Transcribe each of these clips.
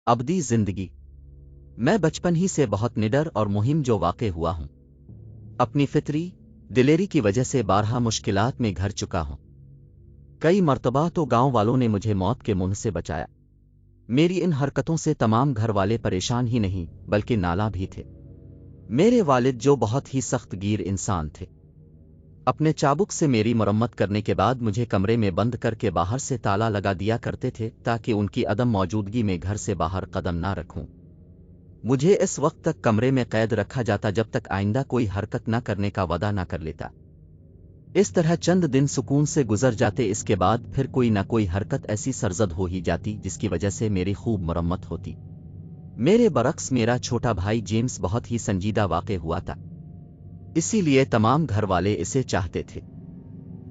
ابدی زندگی۔ میں بچپن ہی سے بہت نڈر اور مہم جو واقع ہوا ہوں۔ اپنی فطری دلیری کی وجہ سے بارہا مشکلات میں گھر چکا ہوں۔ کئی مرتبہ تو گاؤں والوں نے مجھے موت کے منہ سے بچایا۔ میری ان حرکتوں سے تمام گھر والے پریشان ہی نہیں بلکہ نالاں بھی تھے۔ میرے والد جو بہت ہی سخت گیر انسان تھے، اپنے چابک سے میری مرمت کرنے کے بعد مجھے کمرے میں بند کر کے باہر سے تالا لگا دیا کرتے تھے تاکہ ان کی عدم موجودگی میں گھر سے باہر قدم نہ رکھوں۔ مجھے اس وقت تک کمرے میں قید رکھا جاتا جب تک آئندہ کوئی حرکت نہ کرنے کا وعدہ نہ کر لیتا۔ اس طرح چند دن سکون سے گزر جاتے، اس کے بعد پھر کوئی نہ کوئی حرکت ایسی سرزد ہو ہی جاتی جس کی وجہ سے میری خوب مرمت ہوتی۔ میرے برعکس میرا چھوٹا بھائی جیمز بہت ہی سنجیدہ واقع ہوا تھا، اسی لیے تمام گھر والے اسے چاہتے تھے۔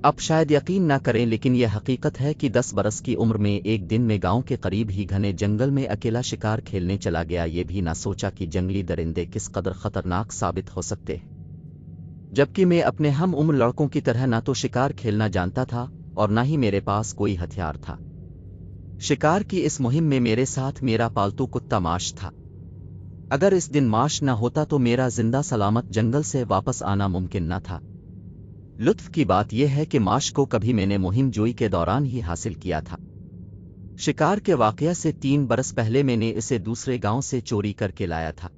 اب شاید یقین نہ کریں لیکن یہ حقیقت ہے کہ 10 برس کی عمر میں ایک دن میں گاؤں کے قریب ہی گھنے جنگل میں اکیلا شکار کھیلنے چلا گیا۔ یہ بھی نہ سوچا کہ جنگلی درندے کس قدر خطرناک ثابت ہو سکتے ہیں، جبکہ میں اپنے ہم عمر لڑکوں کی طرح نہ تو شکار کھیلنا جانتا تھا اور نہ ہی میرے پاس کوئی ہتھیار تھا۔ شکار کی اس مہم میں میرے ساتھ میرا پالتو کتا ماش تھا۔ اگر اس دن ماش نہ ہوتا تو میرا زندہ سلامت جنگل سے واپس آنا ممکن نہ تھا۔ لطف کی بات یہ ہے کہ ماش کو کبھی میں نے مہم جوئی کے دوران ہی حاصل کیا تھا۔ شکار کے واقعہ سے 3 برس پہلے میں نے اسے دوسرے گاؤں سے چوری کر کے لایا تھا،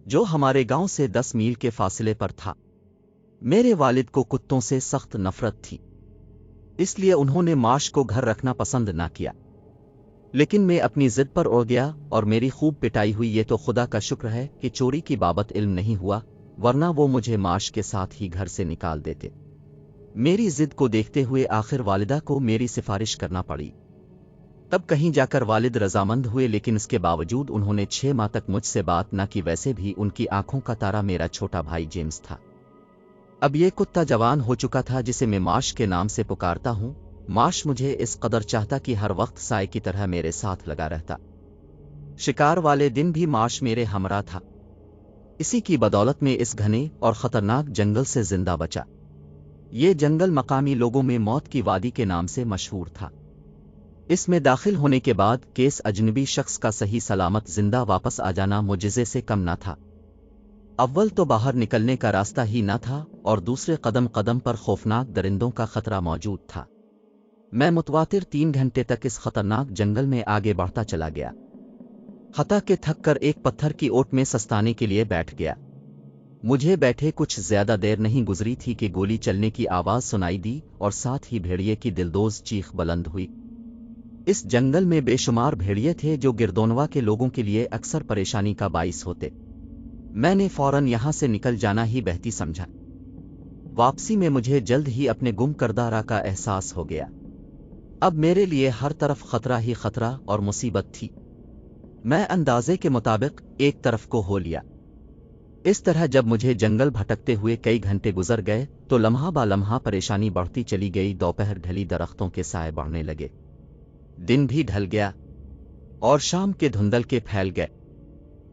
جو ہمارے گاؤں سے 10 میل کے فاصلے پر تھا۔ میرے والد کو کتوں سے سخت نفرت تھی، اس لیے انہوں نے ماش کو گھر رکھنا پسند نہ کیا، لیکن میں اپنی ضد پر اڑ گیا اور میری خوب پٹائی ہوئی۔ یہ تو خدا کا شکر ہے کہ چوری کی بابت علم نہیں ہوا، ورنہ وہ مجھے ماش کے ساتھ ہی گھر سے نکال دیتے۔ میری ضد کو دیکھتے ہوئے آخر والدہ کو میری سفارش کرنا پڑی، تب کہیں جا کر والد رضامند ہوئے، لیکن اس کے باوجود انہوں نے 6 ماہ تک مجھ سے بات نہ کی۔ ویسے بھی ان کی آنکھوں کا تارا میرا چھوٹا بھائی جیمز تھا۔ اب یہ کتا جوان ہو چکا تھا جسے میں ماش کے نام سے پکارتا ہوں۔ ماش مجھے اس قدر چاہتا کہ ہر وقت سائے کی طرح میرے ساتھ لگا رہتا۔ شکار والے دن بھی ماش میرے ہمراہ تھا، اسی کی بدولت میں اس گھنے اور خطرناک جنگل سے زندہ بچا۔ یہ جنگل مقامی لوگوں میں موت کی وادی کے نام سے مشہور تھا۔ اس میں داخل ہونے کے بعد کیس اجنبی شخص کا صحیح سلامت زندہ واپس آ جانا معجزے سے کم نہ تھا۔ اول تو باہر نکلنے کا راستہ ہی نہ تھا اور دوسرے قدم قدم پر خوفناک درندوں کا خطرہ موجود تھا۔ میں متواتر 3 گھنٹے تک اس خطرناک جنگل میں آگے بڑھتا چلا گیا، حتیٰ کہ تھک کر ایک پتھر کی اوٹ میں سستانے کے لیے بیٹھ گیا۔ مجھے بیٹھے کچھ زیادہ دیر نہیں گزری تھی کہ گولی چلنے کی آواز سنائی دی اور ساتھ ہی بھیڑیے کی دلدوز چیخ بلند ہوئی۔ اس جنگل میں بے شمار بھیڑیے تھے جو گردونوا کے لوگوں کے لیے اکثر پریشانی کا باعث ہوتے۔ میں نے فوراً یہاں سے نکل جانا ہی بہتر سمجھا۔ واپسی میں مجھے جلد ہی اپنے گم کردہ راہ کا احساس ہو گیا۔ اب میرے لیے ہر طرف خطرہ ہی خطرہ اور مصیبت تھی۔ میں اندازے کے مطابق ایک طرف کو ہو لیا۔ اس طرح جب مجھے جنگل بھٹکتے ہوئے کئی گھنٹے گزر گئے تو لمحہ با لمحہ پریشانی بڑھتی چلی گئی۔ دوپہر ڈھلی، درختوں کے سائے بڑھنے لگے، دن بھی ڈھل گیا اور شام کے دھندل کے پھیل گئے۔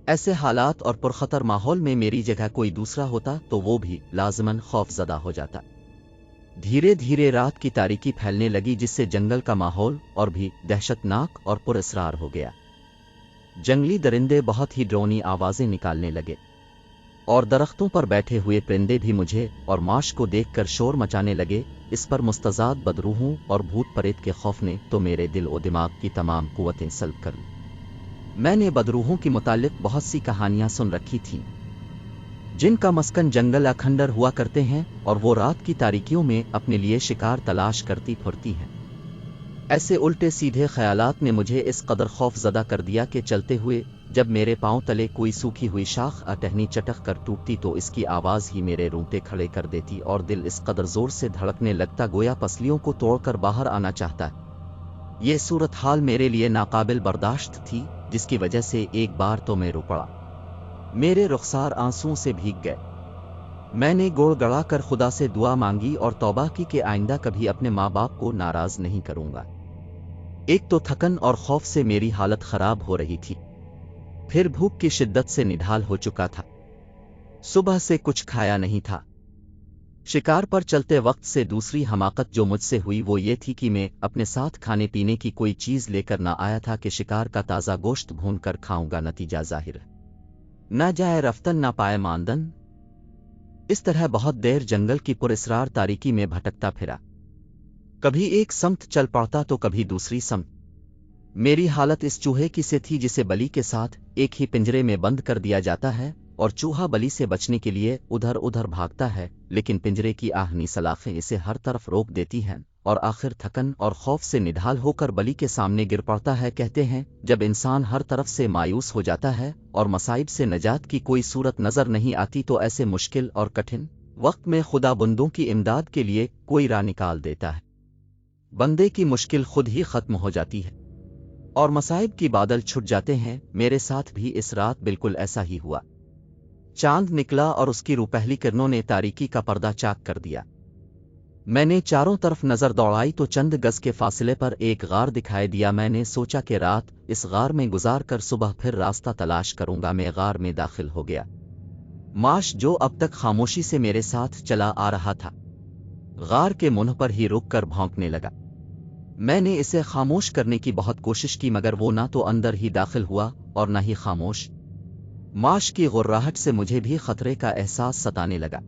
ایسے حالات اور پرخطر ماحول میں میری جگہ کوئی دوسرا ہوتا تو وہ بھی لازماً خوف زدہ ہو جاتا۔ دھیرے دھیرے رات کی تاریکی پھیلنے لگی جس سے جنگل کا ماحول اور بھی دہشت ناک اور پر اسرار ہو گیا۔ جنگلی درندے بہت ہی ڈرونی آوازیں نکالنے لگے اور درختوں پر بیٹھے ہوئے پرندے بھی مجھے اور ماش کو دیکھ کر شور مچانے لگے۔ اس پر مستضاد بدروحوں اور بھوت پریت کے خوف نے تو میرے دل و دماغ کی تمام قوتیں سلب کر لیں۔ میں نے بدروحوں کی متعلق بہت سی کہانیاں سن رکھی تھیں، جن کا مسکن جنگل اکھنڈر ہوا کرتے ہیں اور وہ رات کی تاریکیوں میں اپنے لیے شکار تلاش کرتی پھرتی ہیں۔ ایسے الٹے سیدھے خیالات نے مجھے اس قدر خوف زدہ کر دیا کہ چلتے ہوئے جب میرے پاؤں تلے کوئی سوکھی ہوئی شاخ ٹہنی چٹک کر ٹوٹتی تو اس کی آواز ہی میرے رونگٹے کھڑے کر دیتی اور دل اس قدر زور سے دھڑکنے لگتا گویا پسلیوں کو توڑ کر باہر آنا چاہتا ہے۔ یہ صورتحال میرے لیے ناقابل برداشت تھی، جس کی وجہ سے ایک بار تو میں رو پڑا۔ میرے رخسار آنسوؤں سے بھیگ گئے۔ میں نے گوڑ گڑا کر خدا سے دعا مانگی اور توبہ کی کہ آئندہ کبھی اپنے ماں باپ کو ناراض نہیں کروں گا۔ ایک تو تھکن اور خوف سے میری حالت خراب ہو رہی تھی، پھر بھوک کی شدت سے نڈھال ہو چکا تھا۔ صبح سے کچھ کھایا نہیں تھا، शिकार पर चलते वक्त से दूसरी हमाकत जो मुझसे हुई वो ये थी कि मैं अपने साथ खाने पीने की कोई चीज़ लेकर ना आया था कि शिकार का ताज़ा गोश्त भून कर खाऊंगा। नतीजा जाहिर है, ना जाए रफ्तन ना पाए मानदन। इस तरह बहुत देर जंगल की पुरस्रार तारीकी में भटकता फिरा। कभी एक समत चल पड़ता तो कभी दूसरी समत। मेरी हालत इस चूहे की से थी जिसे बलि के साथ एक ही पिंजरे में बंद कर दिया जाता है और चूहा बलि से बचने के लिए उधर उधर भागता है, लेकिन पिंजरे की आहनी सलाखें इसे हर तरफ रोक देती हैं और आखिर थकन और खौफ से निढाल होकर बलि के सामने गिर पड़ता है। कहते हैं जब इंसान हर तरफ से मायूस हो जाता है और मसाइब से नजात की कोई सूरत नजर नहीं आती तो ऐसे मुश्किल और कठिन वक्त में खुदा बंदों की इमदाद के लिए कोई राह निकाल देता है। बंदे की मुश्किल खुद ही खत्म हो जाती है और मसाइब की बादल छुट जाते हैं। मेरे साथ भी इस रात बिल्कुल ऐसा ही हुआ। चांद निकला और उसकी रुपहली किरणों ने तारीकी का पर्दा चाक कर दिया। मैंने चारों तरफ नजर दौड़ाई तो चंद गज के फासले पर एक गार दिखाई दिया। मैंने सोचा कि रात इस गार में गुजार कर सुबह फिर रास्ता तलाश करूंगा। मैं गार में दाखिल हो गया। माश जो अब तक खामोशी से मेरे साथ चला आ रहा था, गार के मुंह पर ही रुक कर भौंकने लगा। मैंने इसे खामोश करने की बहुत कोशिश की मगर वो ना तो अंदर ही दाखिल हुआ और ना ही खामोश। माश की गुर्राहट से मुझे भी खतरे का एहसास सताने लगा।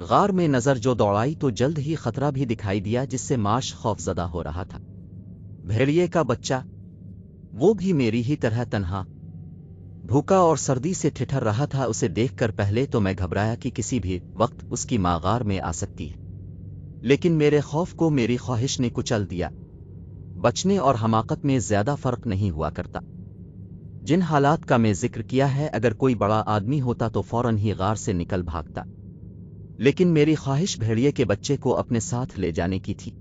गार में नजर जो दौड़ाई तो जल्द ही खतरा भी दिखाई दिया जिससे माश खौफजदा हो रहा था। भेड़िए का बच्चा, वो भी मेरी ही तरह तन्हा, भूखा और सर्दी से ठिठुर रहा था। उसे देखकर पहले तो मैं घबराया कि किसी भी वक्त उसकी माँ गार में आ सकती है, लेकिन मेरे खौफ को मेरी ख्वाहिश ने कुचल दिया। बचने और हमाकत में ज्यादा फर्क नहीं हुआ करता। जिन हालात का मैं जिक्र किया है, अगर कोई बड़ा आदमी होता तो फौरन ही गार से निकल भागता, लेकिन मेरी ख्वाहिश भेड़िए के बच्चे को अपने साथ ले जाने की थी।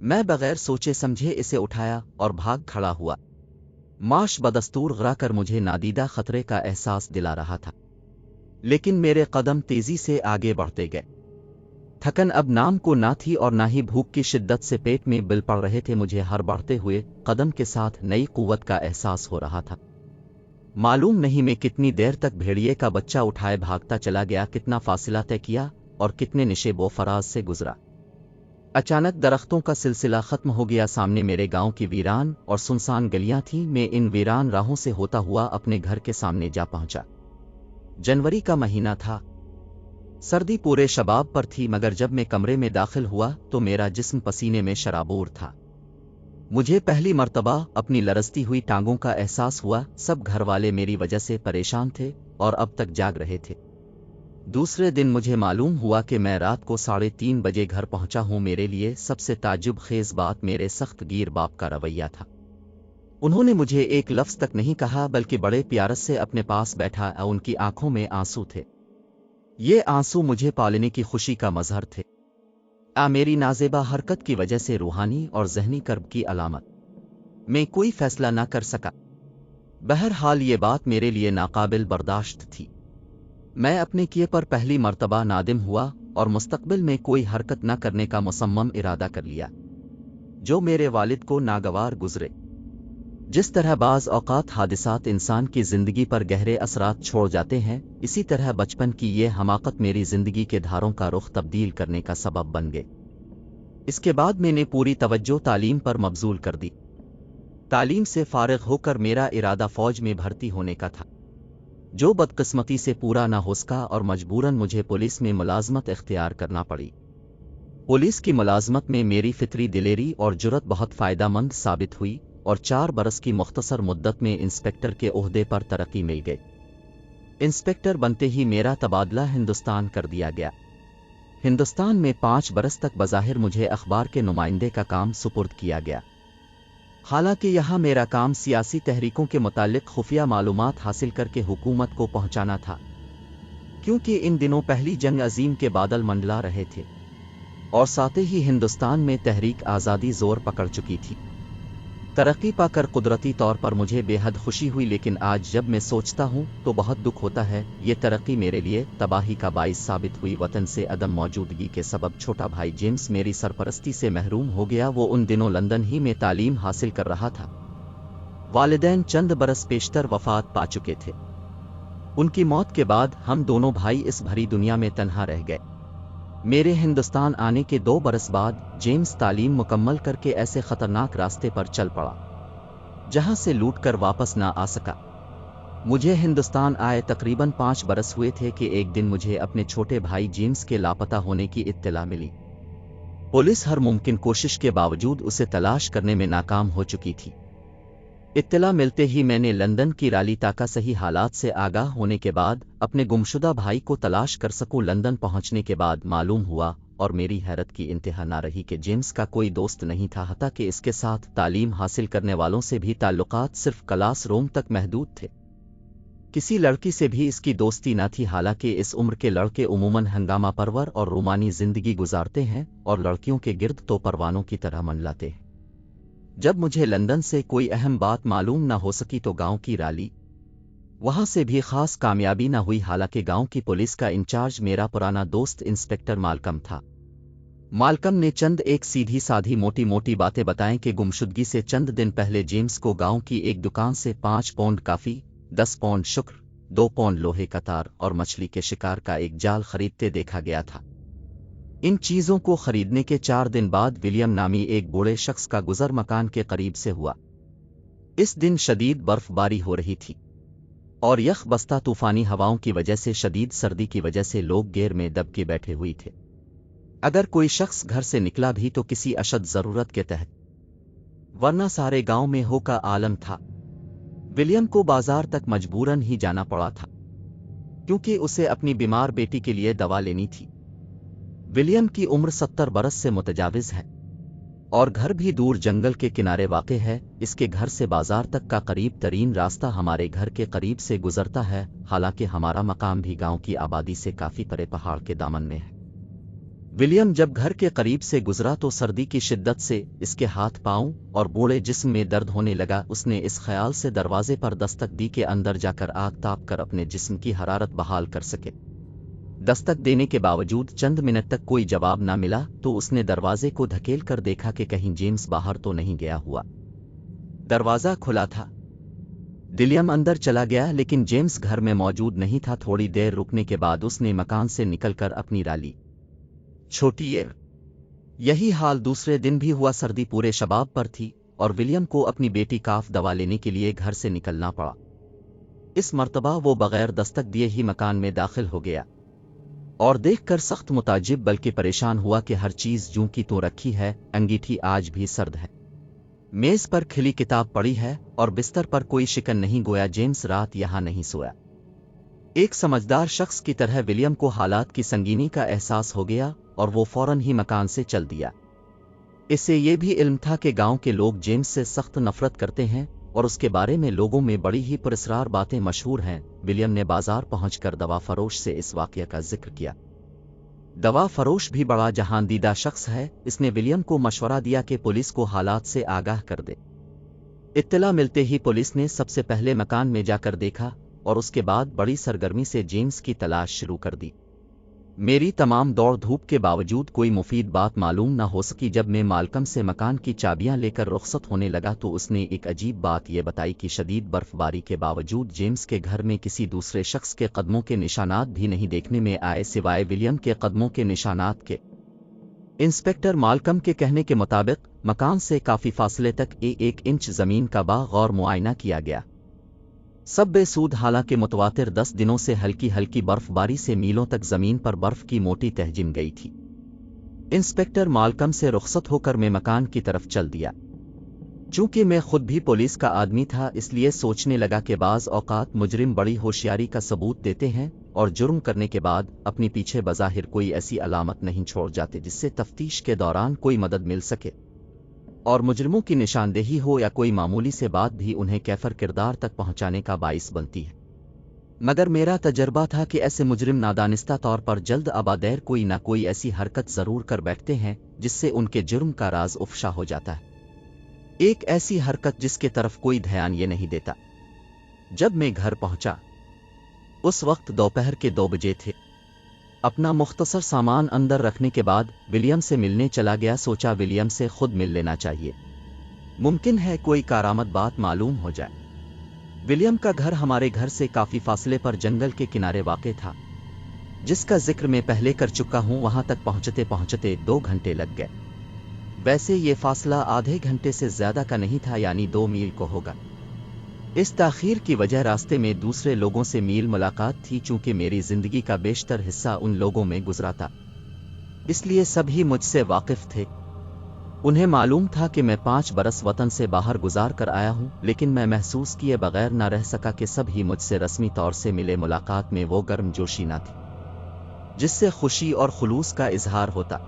मैं बगैर सोचे समझे इसे उठाया और भाग खड़ा हुआ। माश बदस्तूर गरा कर मुझे नादीदा खतरे का एहसास दिला रहा था, लेकिन मेरे कदम तेजी से आगे बढ़ते गए। थकन अब नाम को ना थी और ना ही भूख की शिद्दत से पेट में बिल पड़ रहे थे। मुझे हर बढ़ते हुए कदम के साथ नई कुव्वत का एहसास हो रहा था। मालूम नहीं मैं कितनी देर तक भेड़िए का बच्चा उठाए भागता चला गया, कितना फासिला तय किया और कितने निशेबो फराज से गुजरा। अचानक दरख्तों का सिलसिला खत्म हो गया। सामने मेरे गांव की वीरान और सुनसान गलियां थीं। मैं इन वीरान राहों से होता हुआ अपने घर के सामने जा पहुंचा। जनवरी का महीना था, सर्दी पूरे शबाब पर थी, मगर जब मैं कमरे में दाखिल हुआ तो मेरा जिस्म पसीने में शराबोर था। मुझे पहली मर्तबा अपनी लरजती हुई टांगों का एहसास हुआ। सब घर वाले मेरी वजह से परेशान थे और अब तक जाग रहे थे। दूसरे दिन मुझे मालूम हुआ कि मैं रात को 3:30 बजे घर पहुंचा हूं। मेरे लिए सबसे ताज्जुब खेज बात मेरे सख्त गीर बाप का रवैया था। उन्होंने मुझे एक लफ्ज तक नहीं कहा, बल्कि बड़े प्यार से अपने पास बैठा। उनकी आंखों में आंसू थे। ये आंसू मुझे पालने की खुशी का मजहर थे, मेरी नाजेबा हरकत की वजह से रूहानी और जहनी कर्ब की अलामत। मैं कोई फैसला ना कर सका। बहरहाल ये बात मेरे लिए नाकाबिल बर्दाश्त थी। मैं अपने किए पर पहली मर्तबा नादिम हुआ और मुस्तकबिल में कोई हरकत न करने का मुसम्मम इरादा कर लिया जो मेरे वालिद को नागवार गुजरे। जिस तरह बाज़ औक़ात हादिसात इंसान की ज़िंदगी पर गहरे असरात छोड़ जाते हैं, इसी तरह बचपन की ये हमाकत मेरी ज़िंदगी के धारों का रुख तब्दील करने का सबब बन गए। इसके बाद मैंने पूरी तवज्जो तालीम पर मबजूल कर दी। तालीम से फारिग होकर मेरा इरादा फ़ौज में भर्ती होने का था, जो बदकिस्मती से पूरा ना हो सका और मजबूरन मुझे पुलिस में मुलाजमत इख्तियार करना पड़ी। पुलिस की मुलाजमत में मेरी फितरी दिलेरी और जुरत बहुत फ़ायदामंद साबित हुई और 4 बरस की मुख्तसर मुद्दत में इंस्पेक्टर के ओहदे पर तरक्की मिल गई। इंस्पेक्टर बनते ही मेरा तबादला हिंदुस्तान कर दिया गया। हिंदुस्तान में 5 बरस तक बज़ाहिर मुझे अखबार के नुमाइंदे का काम सुपुर्द किया गया। हालांकि यहाँ मेरा काम सियासी तहरीकों के मुतालिक खुफिया मालूमात हासिल करके हुकूमत को पहुँचाना था, क्योंकि इन दिनों पहली जंग अजीम के बादल मंडला रहे थे और साथ ही हिंदुस्तान में तहरीक आज़ादी जोर पकड़ चुकी थी। तरक्की पाकर कुदरती तौर पर मुझे बेहद खुशी हुई, लेकिन आज जब मैं सोचता हूँ तो बहुत दुख होता है। ये तरक्की मेरे लिए तबाही का बाइस साबित हुई। वतन से अदम मौजूदगी के सबब छोटा भाई जेम्स मेरी सरपरस्ती से महरूम हो गया। वो उन दिनों लंदन ही में तालीम हासिल कर रहा था। वालिदैन चंद बरस पेशतर वफात पा चुके थे। उनकी मौत के बाद हम दोनों भाई इस भरी दुनिया में तन्हा रह गए। میرے ہندوستان آنے کے 2 برس بعد جیمز تعلیم مکمل کر کے ایسے خطرناک راستے پر چل پڑا جہاں سے لوٹ کر واپس نہ آ سکا۔ مجھے ہندوستان آئے تقریباً 5 برس ہوئے تھے کہ ایک دن مجھے اپنے چھوٹے بھائی جیمز کے لاپتہ ہونے کی اطلاع ملی۔ پولیس ہر ممکن کوشش کے باوجود اسے تلاش کرنے میں ناکام ہو چکی تھی۔ اطلاع ملتے ہی میں نے لندن کی رالی تاکہ صحیح حالات سے آگاہ ہونے کے بعد اپنے گمشدہ بھائی کو تلاش کر سکوں۔ لندن پہنچنے کے بعد معلوم ہوا اور میری حیرت کی انتہا نہ رہی کہ جیمز کا کوئی دوست نہیں تھا، حتیٰ کہ اس کے ساتھ تعلیم حاصل کرنے والوں سے بھی تعلقات صرف کلاس روم تک محدود تھے۔ کسی لڑکی سے بھی اس کی دوستی نہ تھی، حالانکہ اس عمر کے لڑکے عموماً ہنگامہ پرور اور رومانی زندگی گزارتے ہیں اور لڑکیوں کے گرد تو پروانوں کی طرح منڈلاتے ہیں۔ جب مجھے لندن سے کوئی اہم بات معلوم نہ ہو سکی تو گاؤں کی رالی، وہاں سے بھی خاص کامیابی نہ ہوئی، حالانکہ گاؤں کی پولیس کا انچارج میرا پرانا دوست انسپکٹر مالکم تھا۔ مالکم نے چند ایک سیدھی سادھی موٹی موٹی باتیں بتائیں کہ گمشدگی سے چند دن پہلے جیمز کو گاؤں کی ایک دکان سے 5 پاؤنڈ کافی، 10 پاؤنڈ شکر، 2 پاؤنڈ لوہے کا تار اور مچھلی کے شکار کا ایک جال خریدتے دیکھا گیا تھا۔ ان چیزوں کو خریدنے کے 4 دن بعد ولیم نامی ایک بوڑھے شخص کا گزر مکان کے قریب سے ہوا۔ اس دن شدید برف باری ہو رہی تھی اور یخ بستہ طوفانی ہواؤں کی وجہ سے شدید سردی کی وجہ سے لوگ گیر میں دب کے بیٹھے ہوئے تھے۔ اگر کوئی شخص گھر سے نکلا بھی تو کسی اشد ضرورت کے تحت، ورنہ سارے گاؤں میں ہو کا عالم تھا۔ ولیم کو بازار تک مجبوراً ہی جانا پڑا تھا کیونکہ اسے اپنی بیمار بیٹی کے لیے دوا لینی تھی۔ ولیم کی عمر 70 برس سے متجاوز ہے اور گھر بھی دور جنگل کے کنارے واقع ہے۔ اس کے گھر سے بازار تک کا قریب ترین راستہ ہمارے گھر کے قریب سے گزرتا ہے، حالانکہ ہمارا مقام بھی گاؤں کی آبادی سے کافی پرے پہاڑ کے دامن میں ہے۔ ولیم جب گھر کے قریب سے گزرا تو سردی کی شدت سے اس کے ہاتھ پاؤں اور بوڑھے جسم میں درد ہونے لگا۔ اس نے اس خیال سے دروازے پر دستک دی کہ اندر جا کر آگ تاپ کر اپنے جسم کی حرارت بحال کر سکے۔ دستک دینے کے باوجود چند منٹ تک کوئی جواب نہ ملا تو اس نے دروازے کو دھکیل کر دیکھا کہ کہیں جیمز باہر تو نہیں گیا ہوا۔ دروازہ کھلا تھا۔ ولیم اندر چلا گیا لیکن جیمز گھر میں موجود نہیں تھا۔ تھوڑی دیر رکنے کے بعد اس نے مکان سے نکل کر اپنی رالی چھوٹی۔ یہی حال دوسرے دن بھی ہوا۔ سردی پورے شباب پر تھی اور ولیم کو اپنی بیٹی کاف دوا لینے کے لیے گھر سے نکلنا پڑا۔ اس مرتبہ وہ بغیر دستک دیے ہی مکان میں داخل ہو گیا اور دیکھ کر سخت متعجب بلکہ پریشان ہوا کہ ہر چیز جوں کی توں رکھی ہے۔ انگیٹھی آج بھی سرد ہے، میز پر کھلی کتاب پڑی ہے اور بستر پر کوئی شکن نہیں، گویا جیمز رات یہاں نہیں سویا۔ ایک سمجھدار شخص کی طرح ولیم کو حالات کی سنگینی کا احساس ہو گیا اور وہ فوراً ہی مکان سے چل دیا۔ اسے یہ بھی علم تھا کہ گاؤں کے لوگ جیمز سے سخت نفرت کرتے ہیں اور اس کے بارے میں لوگوں میں بڑی ہی پراسرار باتیں مشہور ہیں۔ ولیم نے بازار پہنچ کر دوا فروش سے اس واقعہ کا ذکر کیا۔ دوا فروش بھی بڑا جہاندیدہ شخص ہے۔ اس نے ولیم کو مشورہ دیا کہ پولیس کو حالات سے آگاہ کر دے۔ اطلاع ملتے ہی پولیس نے سب سے پہلے مکان میں جا کر دیکھا اور اس کے بعد بڑی سرگرمی سے جیمز کی تلاش شروع کر دی۔ میری تمام دوڑ دھوپ کے باوجود کوئی مفید بات معلوم نہ ہو سکی۔ جب میں مالکم سے مکان کی چابیاں لے کر رخصت ہونے لگا تو اس نے ایک عجیب بات یہ بتائی کہ شدید برف باری کے باوجود جیمز کے گھر میں کسی دوسرے شخص کے قدموں کے نشانات بھی نہیں دیکھنے میں آئے سوائے ولیم کے قدموں کے نشانات کے۔ انسپکٹر مالکم کے کہنے کے مطابق مکان سے کافی فاصلے تک 1 انچ زمین کا باغور معائنہ کیا گیا، سب بے سود، حالانکہ متواتر 10 دنوں سے ہلکی ہلکی برف باری سے میلوں تک زمین پر برف کی موٹی تہ جم گئی تھی۔ انسپکٹر مالکم سے رخصت ہو کر میں مکان کی طرف چل دیا۔ چونکہ میں خود بھی پولیس کا آدمی تھا اس لیے سوچنے لگا کہ بعض اوقات مجرم بڑی ہوشیاری کا ثبوت دیتے ہیں اور جرم کرنے کے بعد اپنی پیچھے بظاہر کوئی ایسی علامت نہیں چھوڑ جاتے جس سے تفتیش کے دوران کوئی مدد مل سکے اور مجرموں کی نشاندہی ہو یا کوئی معمولی سے بات بھی انہیں کیفر کردار تک پہنچانے کا باعث بنتی ہے۔ مگر میرا تجربہ تھا کہ ایسے مجرم نادانستہ طور پر جلد ابادیر کوئی نہ کوئی ایسی حرکت ضرور کر بیٹھتے ہیں جس سے ان کے جرم کا راز افشا ہو جاتا ہے، ایک ایسی حرکت جس کے طرف کوئی دھیان یہ نہیں دیتا۔ جب میں گھر پہنچا اس وقت دوپہر کے 2 بجے تھے۔ اپنا مختصر سامان اندر رکھنے کے بعد ولیم سے ملنے چلا گیا۔ سوچا ولیم سے خود مل لینا چاہیے، ممکن ہے کوئی کارآمد بات معلوم ہو جائے۔ ولیم کا گھر ہمارے گھر سے کافی فاصلے پر جنگل کے کنارے واقع تھا۔ जिस का जिक्र मैं पहले कर चुका हूं, वहां तक पहुंचते पहुंचते 2 घंटे लग गए। वैसे ये फासला आधे घंटे से ज्यादा का नहीं था, यानी 2 मील को होगा। इस ताखीर की वजह रास्ते में दूसरे लोगों से मील मुलाकात थी, चूंकि मेरी जिंदगी का बेशतर हिस्सा उन लोगों में गुजरा था, इसलिए सभी मुझसे वाकिफ थे। उन्हें मालूम था कि मैं 5 बरस वतन से बाहर गुजार कर आया हूं, लेकिन मैं महसूस किए बगैर न रह सका कि सभी मुझसे रस्मी तौर से मिले। मुलाकात में वो गर्मजोशी न थी जिससे खुशी और खुलूस का इजहार होता।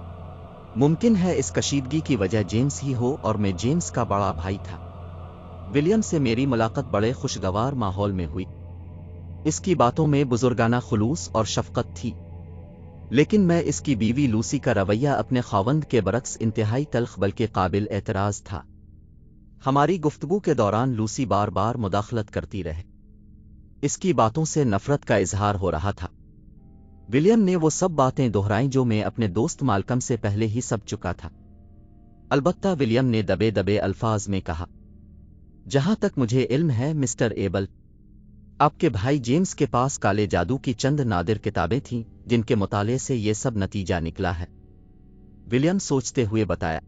मुमकिन है इस कशीदगी की वजह जेम्स ही हो, और मैं जेम्स का बड़ा भाई था। विलियम से मेरी मुलाकात बड़े खुशगवार माहौल में हुई। इसकी बातों में बुजुर्गाना खुलूस और शफकत थी, लेकिन मैं इसकी बीवी लूसी का रवैया अपने खावंद के बरक्स इंतहाई तल्ख बल्कि काबिल एतराज था। हमारी गुफ्तगू के दौरान लूसी बार बार मुदाखलत करती रहे। इसकी बातों से नफरत का इजहार हो रहा था। विलियम ने वो सब बातें दोहराईं जो मैं अपने दोस्त मालकम से पहले ही सब चुका था। अलबत्ता विलियम ने दबे दबे अल्फाज में कहा, जहां तक मुझे इल्म है मिस्टर एबल, आपके भाई जेम्स के पास काले जादू की चंद नादिर किताबें थीं, जिनके मुताले से ये सब नतीजा निकला है। विलियम सोचते हुए बताया,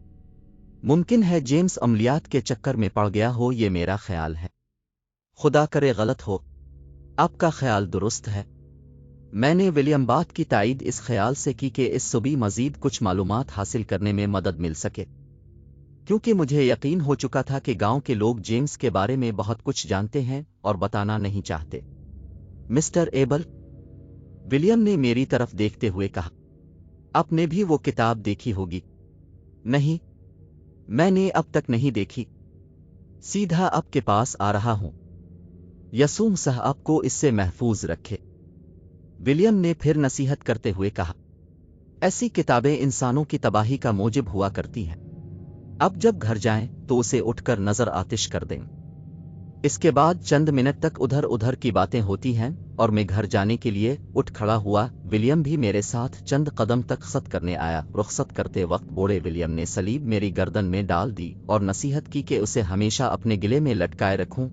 मुमकिन है जेम्स अमलियात के चक्कर में पड़ गया हो, ये मेरा ख्याल है। खुदा करे गलत हो। आपका ख्याल दुरुस्त है। मैंने विलियम बात की तायीद इस ख्याल से की कि इस सुबह मजीद कुछ मालूमात हासिल करने में मदद मिल सके, क्योंकि मुझे यकीन हो चुका था कि गांव के लोग जेम्स के बारे में बहुत कुछ जानते हैं और बताना नहीं चाहते। मिस्टर एबल, विलियम ने मेरी तरफ देखते हुए कहा, आपने भी वो किताब देखी होगी। नहीं, मैंने अब तक नहीं देखी। सीधा आपके पास आ रहा हूं। यसूम साहब आपको इससे महफूज रखे। विलियम ने फिर नसीहत करते हुए कहा, ऐसी किताबें इंसानों की तबाही का मोजिब हुआ करती हैं। अब जब घर जाएं तो उसे उठकर नजर आतिश कर दें। इसके बाद चंद मिनट तक उधर उधर की बातें होती हैं और मैं घर जाने के लिए उठ खड़ा हुआ। विलियम भी मेरे साथ चंद कदम तक खत करने आया। रुखसत करते वक्त बूढ़े विलियम ने सलीब मेरी गर्दन में डाल दी और नसीहत की कि उसे हमेशा अपने गिले में लटकाए रखूं।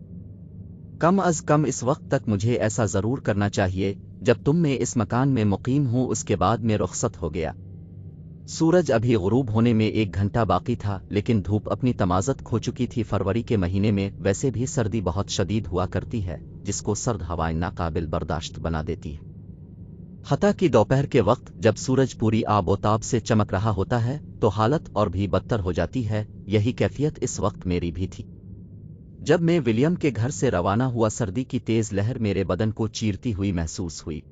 कम अज कम इस वक्त तक मुझे ऐसा जरूर करना चाहिए जब तुम मैं इस मकान में मुकीम हूं। उसके बाद मैं रुखसत हो गया। सूरज अभी गुरूब होने में 1 घंटा बाकी था, लेकिन धूप अपनी तमाज़त खो चुकी थी। फरवरी के महीने में वैसे भी सर्दी बहुत शदीद हुआ करती है, जिसको सर्द हवाएं नाकाबिल बर्दाश्त बना देती है। हता कि दोपहर के वक्त जब सूरज पूरी आबोताब से चमक रहा होता है तो हालत और भी बदतर हो जाती है। यही कैफियत इस वक्त मेरी भी थी। जब मैं विलियम के घर से रवाना हुआ, सर्दी की तेज लहर मेरे बदन को चीरती हुई महसूस हुई।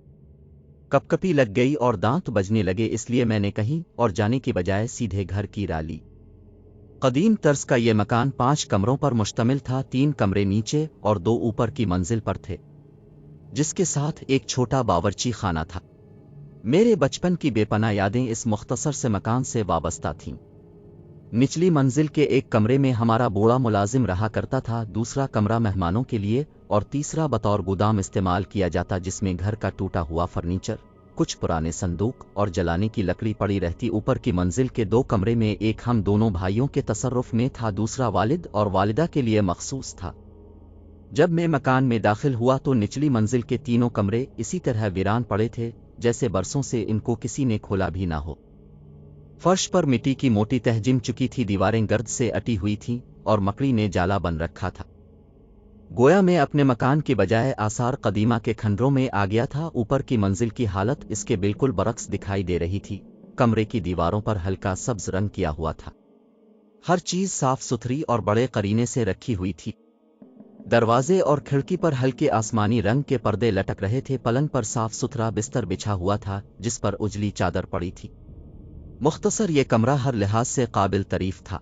कपकपी लग गई और दांत बजने लगे, इसलिए मैंने कहीं और जाने की बजाय सीधे घर की राह ली। कदीम तर्ज का ये मकान 5 कमरों पर मुश्तमिल था। 3 कमरे नीचे और 2 ऊपर की मंजिल पर थे, जिसके साथ एक छोटा बावर्ची खाना था। मेरे बचपन की बेपनाह यादें इस मुख्तसर से मकान से वाबस्ता थीं। निचली मंजिल के एक कमरे में हमारा बूढ़ा मुलाजिम रहा करता था, दूसरा कमरा मेहमानों के लिए और तीसरा बतौर गोदाम इस्तेमाल किया जाता, जिसमें घर का टूटा हुआ फर्नीचर, कुछ पुराने संदूक और जलाने की लकड़ी पड़ी रहती। ऊपर की मंजिल के 2 कमरे में एक हम दोनों भाइयों के तसर्रुफ में था, दूसरा वालिद और वालिदा के लिए मखसूस था। जब मैं मकान में दाखिल हुआ तो निचली मंजिल के 3 कमरे इसी तरह वीरान पड़े थे, जैसे बरसों से इनको किसी ने खोला भी ना हो। फर्श पर मिट्टी की मोटी तह जिम चुकी थी, दीवारें गर्द से अटी हुई थीं और मकड़ी ने जाला बन रखा था। गोया मैं अपने मकान की बजाय आसार कदीमा के खंडरों में आ गया था। ऊपर की मंजिल की हालत इसके बिल्कुल बरक्स दिखाई दे रही थी। कमरे की दीवारों पर हल्का सब्ज रंग किया हुआ था। हर चीज साफ सुथरी और बड़े करीने से रखी हुई थी। दरवाजे और खिड़की पर हल्के आसमानी रंग के पर्दे लटक रहे थे। पलंग पर साफ सुथरा बिस्तर बिछा हुआ था, जिस पर उजली चादर पड़ी थी। मुख्तसर ये कमरा हर लिहाज से काबिल तारीफ था।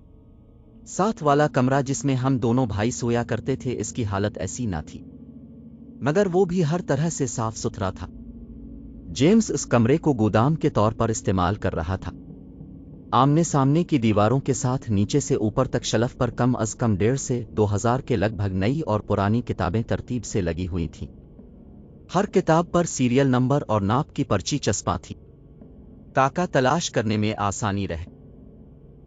साथ वाला कमरा जिसमें हम दोनों भाई सोया करते थे, इसकी हालत ऐसी ना थी, मगर वो भी हर तरह से साफ सुथरा था। जेम्स इस कमरे को गोदाम के तौर पर इस्तेमाल कर रहा था। आमने सामने की दीवारों के साथ नीचे से ऊपर तक शेल्फ पर कम अज कम 1.5 से 2000 के लगभग नई और पुरानी किताबें तरतीब से लगी हुई थीं। हर किताब पर सीरियल नंबर और नाप की पर्ची चस्पा थी, ताकि तलाश करने में आसानी रहे।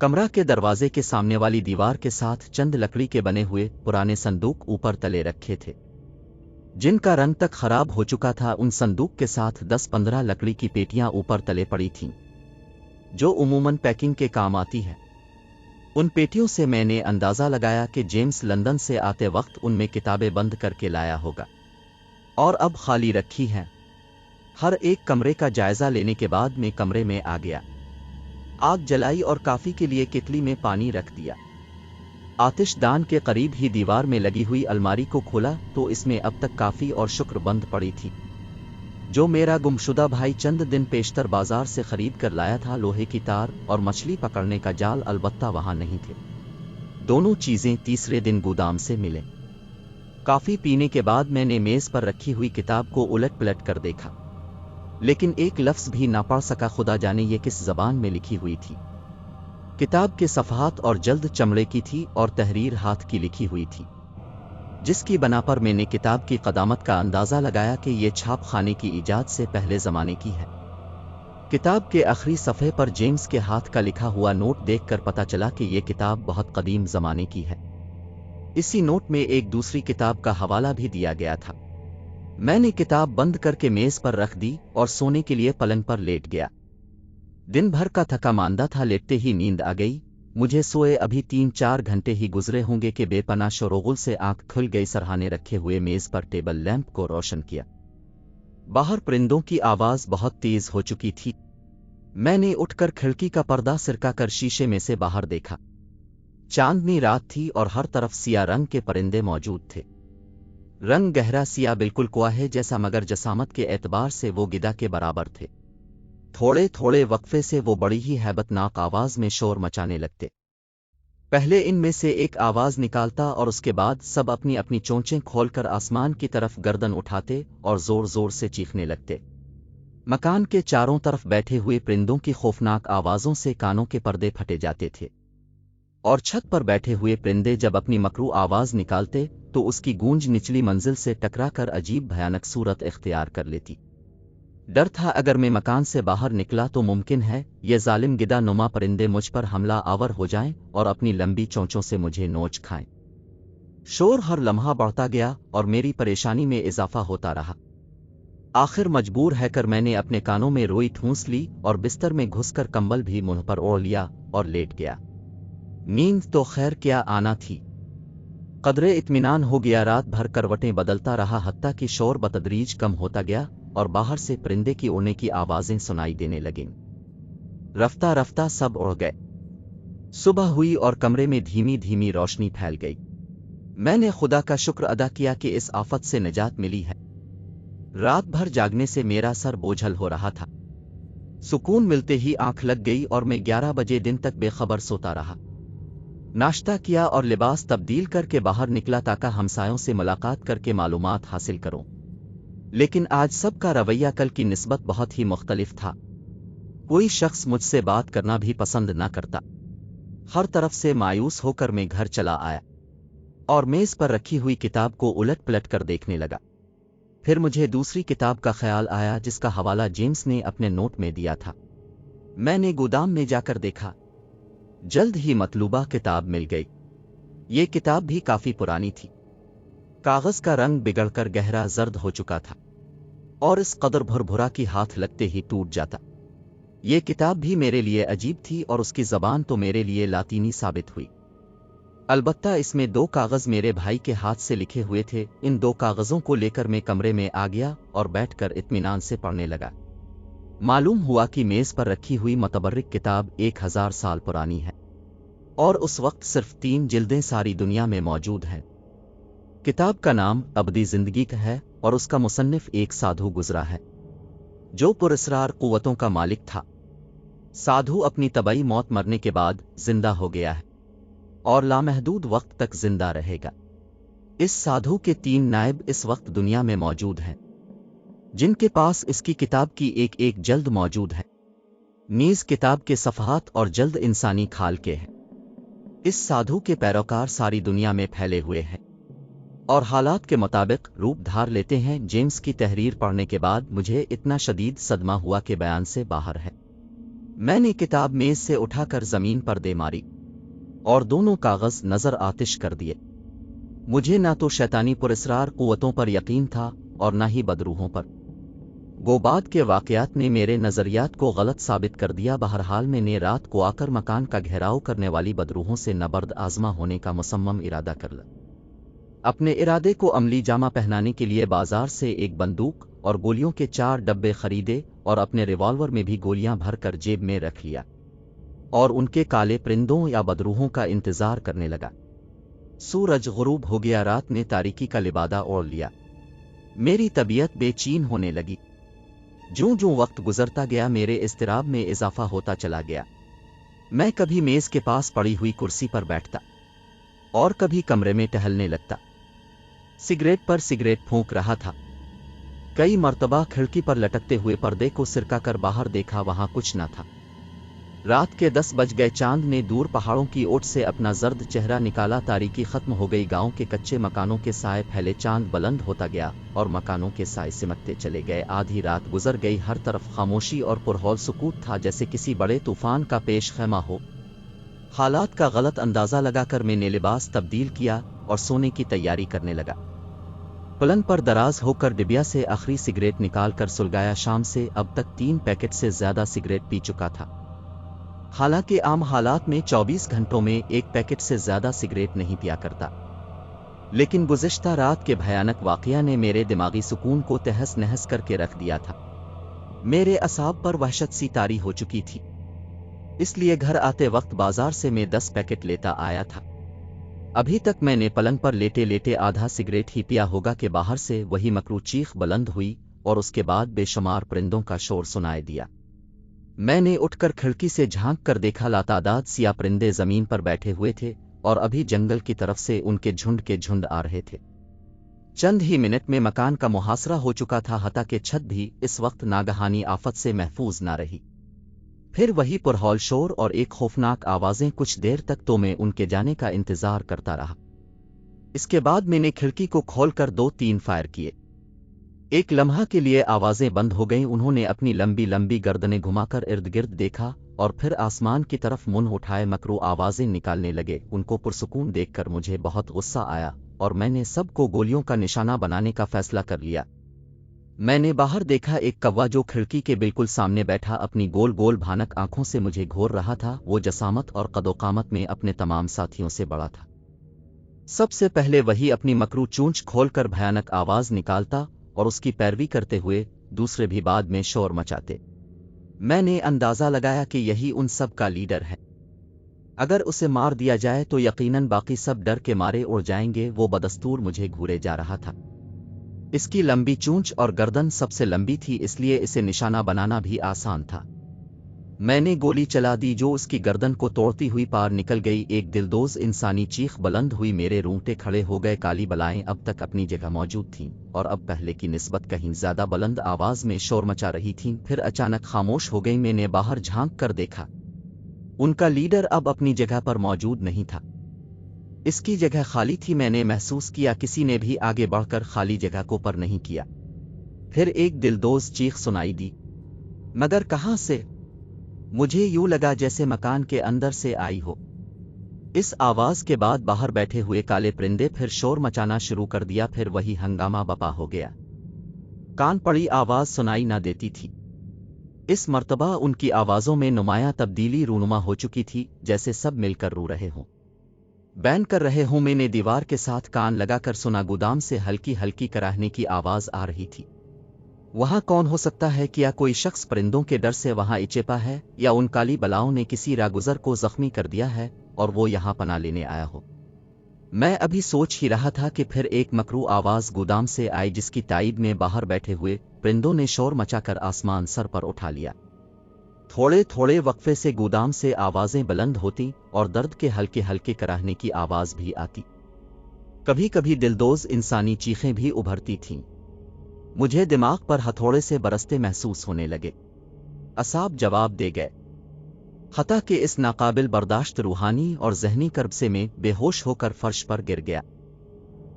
कमरा के दरवाजे के सामने वाली दीवार के साथ चंद लकड़ी के बने हुए पुराने संदूक ऊपर तले रखे थे। जिनका रंग तक खराब हो चुका था। उन संदूक के साथ 10-15 लकड़ी की पेटियां ऊपर तले पड़ी थीं, जो उमूमन पैकिंग के काम आती है। उन पेटियों से मैंने अंदाज़ा लगाया कि जेम्स लंदन से आते वक्त उनमें किताबें बंद करके लाया होगा, और अब खाली रखी हैं। हर एक कमरे का जायजा लेने के बाद मैं कमरे में आ गया, आग जलाई और काफ़ी के लिए केतली में पानी रख दिया। आतिशदान के करीब ही दीवार में लगी हुई अलमारी को खोला तो इसमें अब तक काफ़ी और शुक्र बंद पड़ी थी, जो मेरा गुमशुदा भाई चंद दिन पेशतर बाजार से खरीद कर लाया था। लोहे की तार और मछली पकड़ने का जाल अलबत्ता वहां नहीं थे। दोनों चीजें तीसरे दिन गोदाम से मिले। काफी पीने के बाद मैंने मेज पर रखी हुई किताब को उलट पलट कर देखा, लेकिन एक लफ्ज भी ना पढ़ सका। खुदा जाने ये किस जबान में लिखी हुई थी। किताब के सफ़हात और जल्द चमड़े की थी और तहरीर हाथ की लिखी हुई थी, जिसकी बना पर मैंने किताब की कदामत का अंदाज़ा लगाया कि ये छाप खाने की इजाद से पहले ज़माने की है। किताब के आखिरी सफ़े पर जेम्स के हाथ का लिखा हुआ नोट देखकर पता चला कि ये किताब बहुत कदीम ज़माने की है। इसी नोट में एक दूसरी किताब का हवाला भी दिया गया था। मैंने किताब बंद करके मेज़ पर रख दी और सोने के लिए पलंग पर लेट गया। दिन भर का थका मांदा था, लेटते ही नींद आ गई। मुझे सोए अभी 3-4 घंटे ही गुजरे होंगे कि बेपनाह शोरगुल से आंख खुल गई। सरहाने रखे हुए मेज पर टेबल लैंप को रोशन किया। बाहर परिंदों की आवाज बहुत तेज हो चुकी थी। मैंने उठकर खिड़की का पर्दा सिरकाकर शीशे में से बाहर देखा। चांदनी रात थी और हर तरफ सिया रंग के परिंदे मौजूद थे। रंग गहरा सिया, बिल्कुल कुआहे जैसा, मगर जसामत के एतबार से वो गिदा के बराबर थे। थोड़े थोड़े वक्फे से वो बड़ी ही हैबतनाक आवाज में शोर मचाने लगते। पहले इनमें से एक आवाज निकालता और उसके बाद सब अपनी अपनी चोंचें खोलकर आसमान की तरफ गर्दन उठाते और जोर जोर से चीखने लगते। मकान के चारों तरफ बैठे हुए परिंदों की खौफनाक आवाजों से कानों के पर्दे फटे जाते थे, और छत पर बैठे हुए परिंदे जब अपनी मकरू आवाज निकालते तो उसकी गूंज निचली मंजिल से टकराकर अजीब भयानक सूरत इख्तियार कर लेती। डर था अगर मैं मकान से बाहर निकला तो मुमकिन है ये जालिम गिदा नुमा परिंदे मुझ पर हमला आवर हो जाएं और अपनी लंबी चोंचों से मुझे नोच खाएं। शोर हर लम्हा बढ़ता गया और मेरी परेशानी में इजाफा होता रहा। आखिर मजबूर हैकर मैंने अपने कानों में रोई ठूंस ली और बिस्तर में घुसकर कंबल भी मुंह पर ओढ़ लिया और लेट गया। नींद तो खैर क्या आना थी। कदरे इत्मीनान हो गया। रात भर करवटें बदलता रहा, हत्ता कि शोर बतदरीज कम होता गया और बाहर से परिंदे की उड़ने की आवाजें सुनाई देने लगीं। रफ्ता रफ्ता सब उड़ गए। सुबह हुई और कमरे में धीमी धीमी रोशनी फैल गई। मैंने खुदा का शुक्र अदा किया कि इस आफत से निजात मिली है। रात भर जागने से मेरा सर बोझल हो रहा था। सुकून मिलते ही आंख लग गई और मैं 11 बजे दिन तक बेखबर सोता रहा। नाश्ता किया और लिबास तब्दील करके बाहर निकला ताकि हमसायों से मुलाकात करके मालूमात हासिल करूं। लेकिन आज सबका रवैया कल की निस्बत बहुत ही मुख्तलिफ था। कोई शख्स मुझसे बात करना भी पसंद न करता। हर तरफ से मायूस होकर मैं घर चला आया और मेज पर रखी हुई किताब को उलट पलट कर देखने लगा। फिर मुझे दूसरी किताब का ख्याल आया जिसका हवाला जेम्स ने अपने नोट में दिया था। मैंने गोदाम में जाकर देखा। जल्द ही मतलूबा किताब मिल गई। ये किताब भी काफी पुरानी थी। कागज का रंग बिगड़कर गहरा जर्द हो चुका था और इस कदर भुरभुरा की हाथ लगते ही टूट जाता। ये किताब भी मेरे लिए अजीब थी और उसकी जबान तो मेरे लिए लातीनी साबित हुई। अलबत्ता इसमें 2 कागज मेरे भाई के हाथ से लिखे हुए थे। इन 2 कागजों को लेकर मैं कमरे में आ गया और बैठकर इत्मीनान से पढ़ने लगा। मालूम हुआ कि मेज पर रखी हुई मतबर्रिक किताब 1000 साल पुरानी है और उस वक्त सिर्फ 3 जिल्दें सारी दुनिया में मौजूद हैं। किताब का नाम अबदी जिंदगी का है और उसका मुसन्निफ एक साधु गुजरा है जो पुरस्रार कुव्वतों का मालिक था। साधु अपनी तबई मौत मरने के बाद जिंदा हो गया है और लामहदूद वक्त तक जिंदा रहेगा। इस साधु के 3 नायब इस वक्त दुनिया में मौजूद हैं, जिनके पास इसकी किताब की एक एक जल्द मौजूद है। नीज किताब के सफ़हात और जल्द इंसानी खाल के हैं। इस साधु के पैरोकार सारी दुनिया में फैले हुए हैं और हालात के मुताबिक रूप धार लेते हैं। जेम्स की तहरीर पढ़ने के बाद मुझे इतना शदीद सदमा हुआ कि बयान से बाहर है। मैंने किताब मेज से उठाकर जमीन पर दे मारी और दोनों कागज नजर आतिश कर दिए। मुझे ना तो शैतानी पुरस्रार कुव्वतों पर यकीन था और ना ही बदरूहों पर। गोबाद के वाक़यात ने मेरे नज़रियात को गलत साबित कर दिया। बहरहाल मैंने रात को आकर मकान का घेराव करने वाली बदरूहों से नबर्द आज़मा होने का मुसम्मम इरादा कर लिया। अपने इरादे को अमली जामा पहनाने के लिए बाजार से एक बंदूक और गोलियों के 4 डब्बे खरीदे और अपने रिवॉल्वर में भी गोलियां भरकर जेब में रख लिया और उनके काले परिंदों या बदरूहों का इंतजार करने लगा। सूरज गुरूब हो गया, रात ने तारीकी का लिबादा ओढ़ लिया। मेरी तबीयत बेचैन होने लगी। ज्यों ज्यों वक्त गुजरता गया मेरे इज़्तिराब में इजाफा होता चला गया। मैं कभी मेज के पास पड़ी हुई कुर्सी पर बैठता और कभी कमरे में टहलने लगता। सिगरेट पर सिगरेट फूंक रहा था। कई मर्तबा खिड़की पर लटकते हुए पर्दे को सिरका कर बाहर देखा, वहां कुछ न था। रात के 10 बज गए। चांद ने दूर पहाड़ों की ओट से अपना जर्द चेहरा निकाला। तारीकी खत्म हो गई। गांव के कच्चे मकानों के साए फैले। चांद बुलंद होता गया और मकानों के साए सिमटते चले गए। आधी रात गुजर गई। हर तरफ खामोशी और पुरहौल सुकूत था, जैसे किसी बड़े तूफान का पेश खैमा हो। हालात का गलत अंदाजा लगाकर मैंने लिबास तब्दील किया और सोने की तैयारी करने लगा। पलंग पर दराज होकर डिबिया से आखिरी सिगरेट निकालकर सुलगाया। शाम से अब तक 3 पैकेट से ज्यादा सिगरेट पी चुका था। हालांकि आम हालात में 24 घंटों में 1 पैकेट से ज्यादा सिगरेट नहीं पिया करता, लेकिन गुज़िश्ता रात के भयानक वाक़या ने मेरे दिमागी सुकून को तहस नहस करके रख दिया था। मेरे असाब पर वहशत सी तारी हो चुकी थी, इसलिए घर आते वक्त बाजार से मैं 10 पैकेट लेता आया था। अभी तक मैंने पलंग पर लेटे लेटे आधा सिगरेट ही पिया होगा कि बाहर से वही मकरू चीख बुलंद हुई और उसके बाद बेशुमार परिंदों का शोर सुनाई दिया। मैंने उठकर खिड़की से झांक कर देखा। लातादाद सियाह परिंदे जमीन पर बैठे हुए थे और अभी जंगल की तरफ से उनके झुंड के झुंड आ रहे थे। चंद ही मिनट में मकान का मुहासरा हो चुका था, हता कि छत भी इस वक्त नागहानी आफत से महफूज ना रही। फिर वही पुरहौल शोर और एक खौफनाक आवाजें। कुछ देर तक तो मैं उनके जाने का इंतजार करता रहा। इसके बाद मैंने खिड़की को खोलकर 2-3 फायर किए। एक लम्हा के लिए आवाजें बंद हो गईं। उन्होंने अपनी लंबी लंबी गर्दनें घुमाकर इर्द गिर्द देखा और फिर आसमान की तरफ मुंह उठाए मकरू आवाजें निकालने लगे। उनको पुरसुकून देखकर मुझे बहुत गुस्सा आया और मैंने सबको गोलियों का निशाना बनाने का फैसला कर लिया। मैंने बाहर देखा, एक कौवा जो खिड़की के बिल्कुल सामने बैठा अपनी गोल गोल भानक आंखों से मुझे घूर रहा था। वो जसामत और कदोकामत में अपने तमाम साथियों से बड़ा था। सबसे पहले वही अपनी मकरू चूंच खोलकर भयानक आवाज निकालता और उसकी पैरवी करते हुए दूसरे भी बाद में शोर मचाते। मैंने अंदाजा लगाया कि यही उन सब का लीडर है। अगर उसे मार दिया जाए तो यकीनन बाकी सब डर के मारे उड़ जाएंगे। वो बदस्तूर मुझे घूरे जा रहा था। इसकी लंबी चूंच और गर्दन सबसे लंबी थी, इसलिए इसे निशाना बनाना भी आसान था। मैंने गोली चला दी जो उसकी गर्दन को तोड़ती हुई पार निकल गई। एक दिलदोज इंसानी चीख बुलंद हुई। मेरे रोंगटे खड़े हो गए। काली बलाएं अब तक अपनी जगह मौजूद थीं और अब पहले की निस्बत कहीं ज्यादा बुलंद आवाज में शोर मचा रही थीं। फिर अचानक खामोश हो गई। मैंने बाहर झांक कर देखा, उनका लीडर अब अपनी जगह पर मौजूद नहीं था। इसकी जगह खाली थी। मैंने महसूस किया किसी ने भी आगे बढ़कर खाली जगह को पर नहीं किया। फिर एक दिलदोज चीख सुनाई दी, मगर कहां से? मुझे यूं लगा जैसे मकान के अंदर से आई हो। इस आवाज के बाद बाहर बैठे हुए काले परिंदे फिर शोर मचाना शुरू कर दिया। फिर वही हंगामा बपा हो गया। कान पड़ी आवाज सुनाई ना देती थी। इस मर्तबा उनकी आवाजों में नुमायां तब्दीली रूनुमा हो चुकी थी, जैसे सब मिलकर रो रहे हों, बैन कर रहे हों। मैंने दीवार के साथ कान लगाकर सुना। गोदाम से हल्की हल्की कराहने की आवाज आ रही थी। वहां कौन हो सकता है? क्या कोई शख्स परिंदों के डर से वहां इचेपा है, या उन काली बलाओं ने किसी रागुजर को जख्मी कर दिया है और वो यहां पनाह लेने आया हो? मैं अभी सोच ही रहा था कि फिर एक मकरू आवाज गोदाम से आई, जिसकी ताईद में बाहर बैठे हुए परिंदों ने शोर मचाकर आसमान सर पर उठा लिया। थोड़े थोड़े वक्फे से गोदाम से आवाजें बुलंद होती और दर्द के हल्के हल्के कराहने की आवाज भी आती। कभी कभी दिलदोज इंसानी चीखें भी उभरती थीं। मुझे दिमाग पर हथौड़े से बरसते महसूस होने लगे। असाब जवाब दे गए, हता कि इस नाकाबिल बर्दाश्त रूहानी और जहनी कर्ब से मैं बेहोश होकर फर्श पर गिर गया।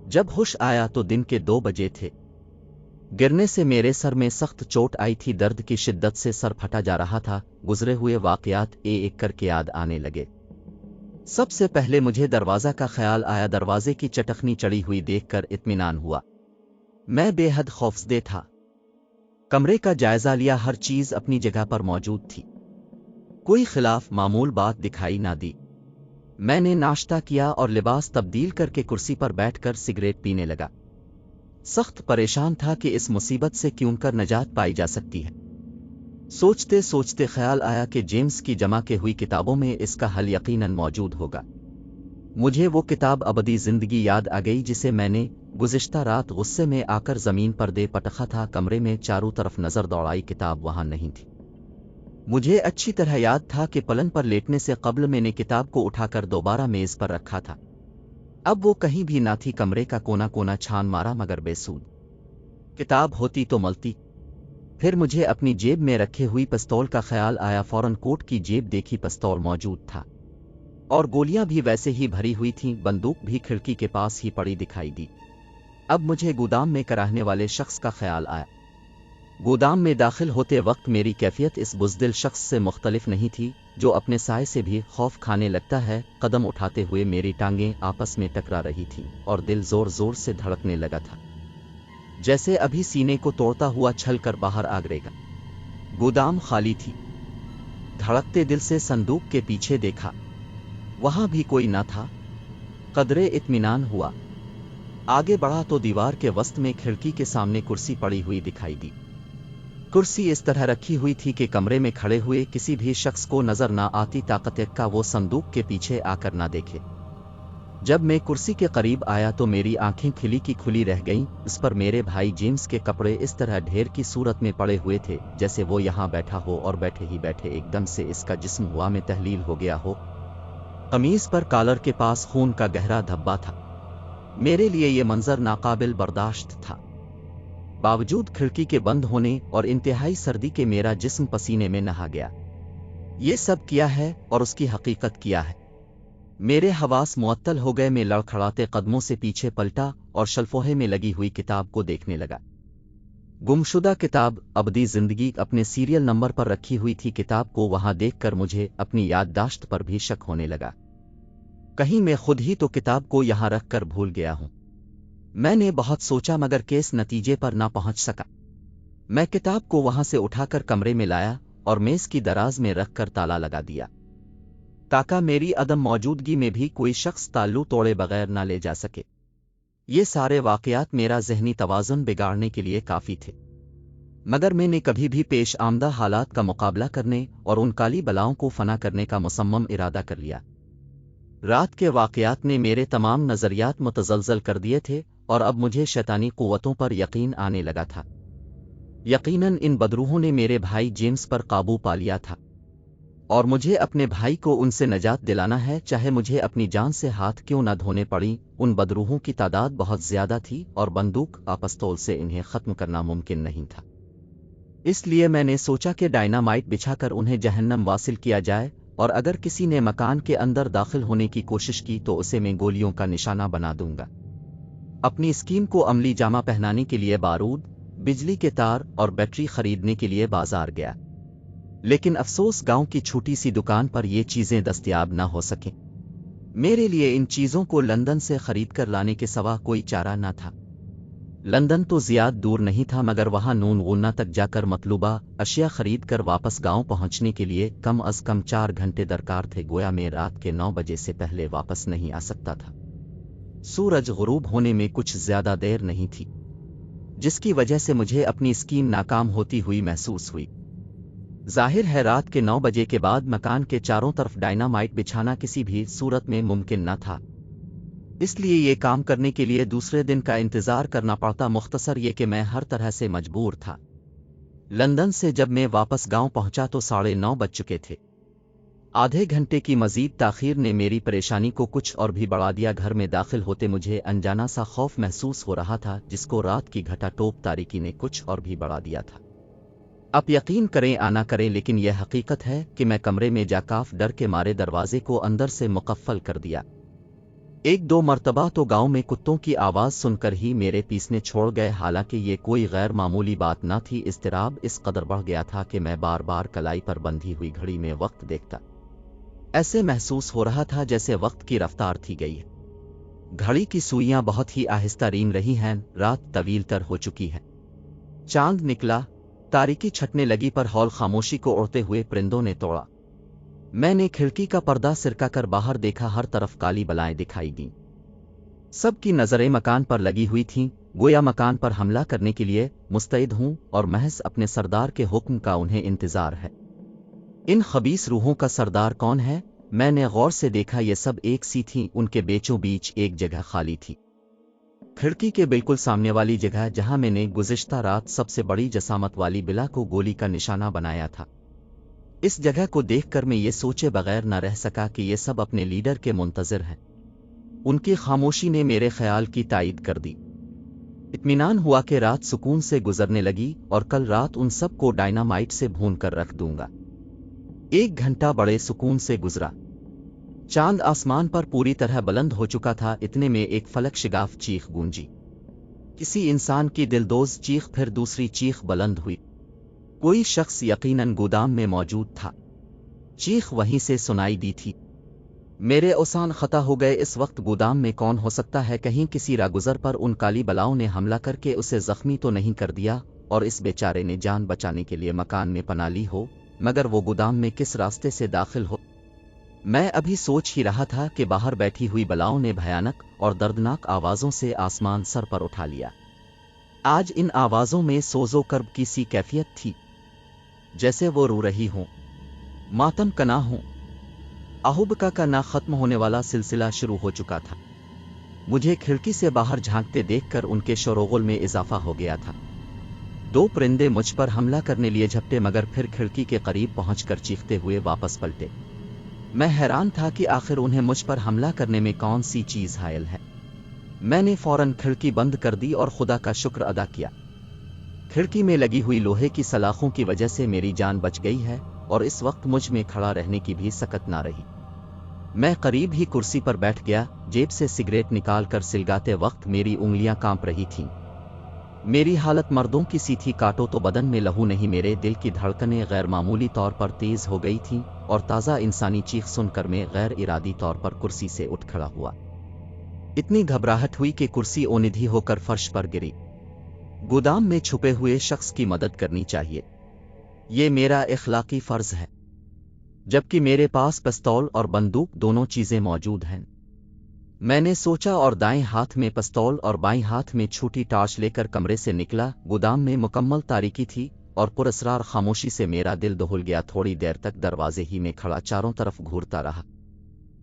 जब होश आया तो दिन के 2 बजे थे। गिरने से मेरे सर में सख्त चोट आई थी। दर्द की शिद्दत से सर फटा जा रहा था। गुजरे हुए वाकयात एक एक करके याद आने लगे। सबसे पहले मुझे दरवाज़ा का ख्याल आया। दरवाजे की चटखनी चढ़ी हुई देखकर इत्मीनान हुआ। मैं बेहद खौफजदे था। कमरे का जायजा लिया, हर चीज अपनी जगह पर मौजूद थी। कोई खिलाफ मामूल बात दिखाई ना दी। मैंने नाश्ता किया और लिबास तब्दील करके कुर्सी पर बैठकर सिगरेट पीने लगा। सख्त परेशान था कि इस मुसीबत से क्यों कर निजात पाई जा सकती है। सोचते सोचते ख्याल आया कि जेम्स की जमा के हुई किताबों में इसका हल यकीनन मौजूद होगा। मुझे वो किताब अबदी जिंदगी याद आ गई जिसे मैंने गुज़िश्ता रात गुस्से में आकर जमीन पर दे पटखा था। कमरे में चारों तरफ नजर दौड़ाई, किताब वहां नहीं थी। मुझे अच्छी तरह याद था कि पलंग पर लेटने से कब्ल मैंने किताब को उठाकर दोबारा मेज पर रखा था। अब वो कहीं भी ना थी। कमरे का कोना कोना छान मारा मगर बेसूद। किताब होती तो मलती। फिर मुझे अपनी जेब में रखे हुई पिस्तौल का ख्याल आया। फौरन कोट की जेब देखी, पिस्तौल मौजूद था और गोलियां भी वैसे ही भरी हुई थीं। बंदूक भी खिड़की के पास ही पड़ी दिखाई दी। अब मुझे गोदाम में कराहने वाले शख्स का ख्याल आया। गोदाम में दाखिल होते वक्त मेरी कैफियत इस बुज़दिल शख्स से मुख्तलिफ नहीं थी जो अपने साए से भी खौफ खाने लगता है। कदम उठाते हुए मेरी टांगें आपस में टकरा रही थीं और दिल जोर जोर से धड़कने लगा था, जैसे अभी सीने को तोड़ता हुआ छल कर बाहर आ गिरेगा। गोदाम खाली थी। धड़कते दिल से संदूक के पीछे देखा, वहां भी कोई न था। कदरे इत्मीनान हुआ। आगे बढ़ा तो दीवार के वस्त में खिड़की के सामने कुर्सी पड़ी हुई दिखाई दी। कुर्सी इस तरह रखी हुई थी कि कमरे में खड़े हुए किसी भी शख्स को नजर ना आती, ताकत का वो संदूक के पीछे आकर ना देखे। जब मैं कुर्सी के करीब आया तो मेरी आंखें खिली की खुली रह गईं। इस पर मेरे भाई जेम्स के कपड़े इस तरह ढेर की सूरत में पड़े हुए थे जैसे वो यहाँ बैठा हो और बैठे ही बैठे एकदम से इसका जिस्म हवा में तहलील हो गया हो। कमीज पर कॉलर के पास खून का गहरा धब्बा था। मेरे लिए ये मंजर नाकाबिल बर्दाश्त था। बावजूद खिड़की के बंद होने और इंतहाई सर्दी के मेरा जिस्म पसीने में नहा गया। ये सब किया है और उसकी हकीकत किया है। मेरे हवास मुअत्तल हो गए। मैं लड़खड़ाते कदमों से पीछे पलटा और शल्फोहे में लगी हुई किताब को देखने लगा। गुमशुदा किताब अबदी जिंदगी अपने सीरियल नंबर पर रखी हुई थी। किताब को वहां देखकर मुझे अपनी याददाश्त पर भी शक होने लगा। कहीं मैं खुद ही तो किताब को यहां रखकर भूल गया हूं। मैंने बहुत सोचा मगर केस नतीजे पर ना पहुंच सका। मैं किताब को वहां से उठाकर कमरे में लाया और मेज की दराज में रखकर ताला लगा दिया, ताकि मेरी अदम मौजूदगी में भी कोई शख्स ताल्लु तोड़े बगैर ना ले जा सके। ये सारे वाकयात मेरा जहनी तवाज़ुन बिगाड़ने के लिए काफ़ी थे, मगर मैंने कभी भी पेश आमदा हालात का मुकाबला करने और उन काली बलाओं को फना करने का मुसम्मम इरादा कर लिया। रात के वाकयात ने मेरे तमाम नज़रियात मुतज़लज़ल कर दिए थे और अब मुझे शैतानी क़ुव्वतों पर यकीन आने लगा था। यकीनन इन बदरूहों ने मेरे भाई जेम्स पर काबू पा लिया था और मुझे अपने भाई को उनसे नजात दिलाना है, चाहे मुझे अपनी जान से हाथ क्यों न धोने पड़ी। उन बदरूहों की तादाद बहुत ज्यादा थी और बंदूक पिस्तौल से इन्हें खत्म करना मुमकिन नहीं था। इसलिए मैंने सोचा कि डायनामाइट बिछाकर उन्हें जहन्नम वासिल किया जाए और अगर किसी ने मकान के अंदर दाखिल होने की कोशिश की तो उसे मैं गोलियों का निशाना बना दूंगा। अपनी स्कीम को अमली जामा पहनाने के लिए बारूद, बिजली के तार और बैटरी खरीदने के लिए बाजार गया, लेकिन अफसोस गांव की छोटी सी दुकान पर ये चीजें दस्तयाब न हो सकें। मेरे लिए इन चीजों को लंदन से खरीद कर लाने के सिवा कोई चारा न था। लंदन तो ज्यादा दूर नहीं था, मगर वहां नून गुन्ना तक जाकर मतलूबा अशिया खरीद कर वापस गांव पहुंचने के लिए कम अज कम 4 घंटे दरकार थे। गोया मैं रात के 9 बजे से पहले वापस नहीं आ सकता था। सूरज गुरूब होने में कुछ ज्यादा देर नहीं थी, जिसकी वजह से मुझे अपनी स्कीम नाकाम होती हुई महसूस हुई। जाहिर है रात के 9 बजे के बाद मकान के चारों तरफ डायनामाइट बिछाना किसी भी सूरत में मुमकिन न था, इसलिए ये काम करने के लिए दूसरे दिन का इंतजार करना पड़ता। मुख्तसर ये कि मैं हर तरह से मजबूर था। लंदन से जब मैं वापस गांव पहुंचा तो 9:30 बज चुके थे। आधे घंटे की मजीद ताखीर ने मेरी परेशानी को कुछ और भी बढ़ा दिया। घर में दाखिल होते मुझे अनजाना सा खौफ महसूस हो रहा था, जिसको रात की घटा टोप तारीकी ने कुछ और भी बढ़ा दिया था। अब यकीन करें आना करें, लेकिन यह हकीकत है कि मैं कमरे में जाकाफ डर के मारे दरवाजे को अंदर से मुकफ्फल कर दिया। 1-2 मरतबा तो गांव में कुत्तों की आवाज सुनकर ही मेरे पीसने छोड़ गए। हालांकि ये कोई गैर मामूली बात न थी। इस्तिराब इस कदर बढ़ गया था कि मैं बार बार कलाई पर बंधी हुई घड़ी में वक्त देखता। ऐसे महसूस हो रहा था जैसे वक्त की रफ्तार थी गई है। घड़ी की सुइयां बहुत ही आहिस्ता रींग रही हैं, रात तवील तर हो चुकी है। चांद निकला, तारीकी छटने लगी पर हौल खामोशी को उड़ते हुए परिंदों ने तोड़ा। मैंने खिड़की का पर्दा सिरका कर बाहर देखा, हर तरफ काली बलाएं दिखाई दीं। सबकी नजरें मकान पर लगी हुई थीं, गोया मकान पर हमला करने के लिए मुस्तैद हूं और महज अपने सरदार के हुक्म का उन्हें इंतजार है। इन खबीस रूहों का सरदार कौन है? मैंने गौर से देखा, ये सब एक सी थीं, उनके बीचों बीच एक जगह खाली थी। खिड़की के बिल्कुल सामने वाली जगह जहां मैंने गुज़िश्ता रात सबसे बड़ी जसामत वाली बिला को गोली का निशाना बनाया था। इस जगह को देखकर मैं ये सोचे बगैर न रह सका कि ये सब अपने लीडर के मुंतज़िर हैं। उनकी खामोशी ने मेरे ख्याल की तायीद कर दी। इत्मीनान हुआ कि रात सुकून से गुजरने लगी और कल रात उन सब को डायनामाइट से भून कर रख दूंगा। 1 घंटा बड़े सुकून से गुजरा। चांद आसमान पर पूरी तरह बुलंद हो चुका था। इतने में एक फलक शिगाफ चीख गूंजी। किसी इंसान की दिलदोज चीख, फिर दूसरी चीख बुलंद हुई। कोई शख्स यकीनन गोदाम में मौजूद था। चीख वहीं से सुनाई दी थी। मेरे औसान खता हो गए। इस वक्त गोदाम में कौन हो सकता है? कहीं किसी रागुजर पर उन काली बलाओं ने हमला करके उसे जख्मी तो नहीं कर दिया और इस बेचारे ने जान बचाने के लिए मकान में पनाह ली हो? मगर वो गोदाम में किस रास्ते से दाखिल हो? मैं अभी सोच ही रहा था कि बाहर बैठी हुई बलाओं ने भयानक और दर्दनाक आवाजों से आसमान सर पर उठा लिया। आज इन आवाजों में सोजो कर्ब की सी कैफियत थी, जैसे वो रो रही हों, मातम कना हों। अहुबका का ना खत्म होने वाला सिलसिला शुरू हो चुका था। मुझे खिड़की से बाहर झांकते देखकर उनके शोरगुल में इजाफा हो गया था। 2 परिंदे मुझ पर हमला करने लिए झपटे, मगर फिर खिड़की के करीब पहुंचकर चीखते हुए वापस पलटे। मैं हैरान था कि आखिर उन्हें मुझ पर हमला करने में कौन सी चीज हायल है। मैंने फौरन खिड़की बंद कर दी और खुदा का शुक्र अदा किया। खिड़की में लगी हुई लोहे की सलाखों की वजह से मेरी जान बच गई है और इस वक्त मुझ में खड़ा रहने की भी सकत ना रही। मैं करीब ही कुर्सी पर बैठ गया। जेब से सिगरेट निकालकर सिलगाते वक्त मेरी उंगलियां कांप रही थीं। मेरी हालत मर्दों की सी थी। काटो तो बदन में लहू नहीं। मेरे दिल की धड़कनें गैर मामूली तौर पर तेज हो गई थीं और ताज़ा इंसानी चीख सुनकर मैं गैर इरादी तौर पर कुर्सी से उठ खड़ा हुआ। इतनी घबराहट हुई कि कुर्सी ओनिधी होकर फर्श पर गिरी। गोदाम में छुपे हुए शख्स की मदद करनी चाहिए, ये मेरा इखलाकी फर्ज है, जबकि मेरे पास पिस्तौल और बंदूक दोनों चीजें मौजूद हैं। मैंने सोचा और दाएं हाथ में पिस्तौल और बाएं हाथ में छोटी टार्च लेकर कमरे से निकला। गोदाम में मुकम्मल तारीकी थी और पुरअसरार खामोशी से मेरा दिल दहुल गया। थोड़ी देर तक दरवाजे ही में खड़ा चारों तरफ घूरता रहा।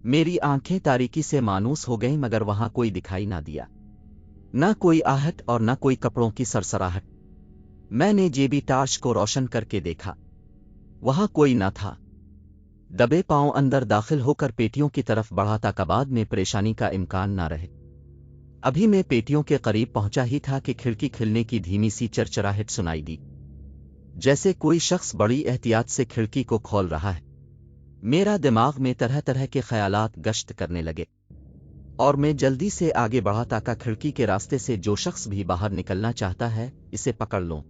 मेरी आंखें तारीकी से मानूस हो गईं, मगर वहां कोई दिखाई ना दिया, न कोई आहट और न कोई कपड़ों की सरसराहट। मैंने जेबी टार्च को रोशन करके देखा, वहां कोई न था। दबे पांव अंदर दाखिल होकर पेटियों की तरफ बढ़ा ताकि बाद में परेशानी का इम्कान ना रहे। अभी मैं पेटियों के करीब पहुंचा ही था कि खिड़की खिलने की धीमी सी चरचराहट सुनाई दी, जैसे कोई शख्स बड़ी एहतियात से खिड़की को खोल रहा है। मेरा दिमाग में तरह तरह के ख्यालात गश्त करने लगे और मैं जल्दी से आगे बढ़ा ताकि खिड़की के रास्ते से जो शख्स भी बाहर निकलना चाहता है इसे पकड़ लूं।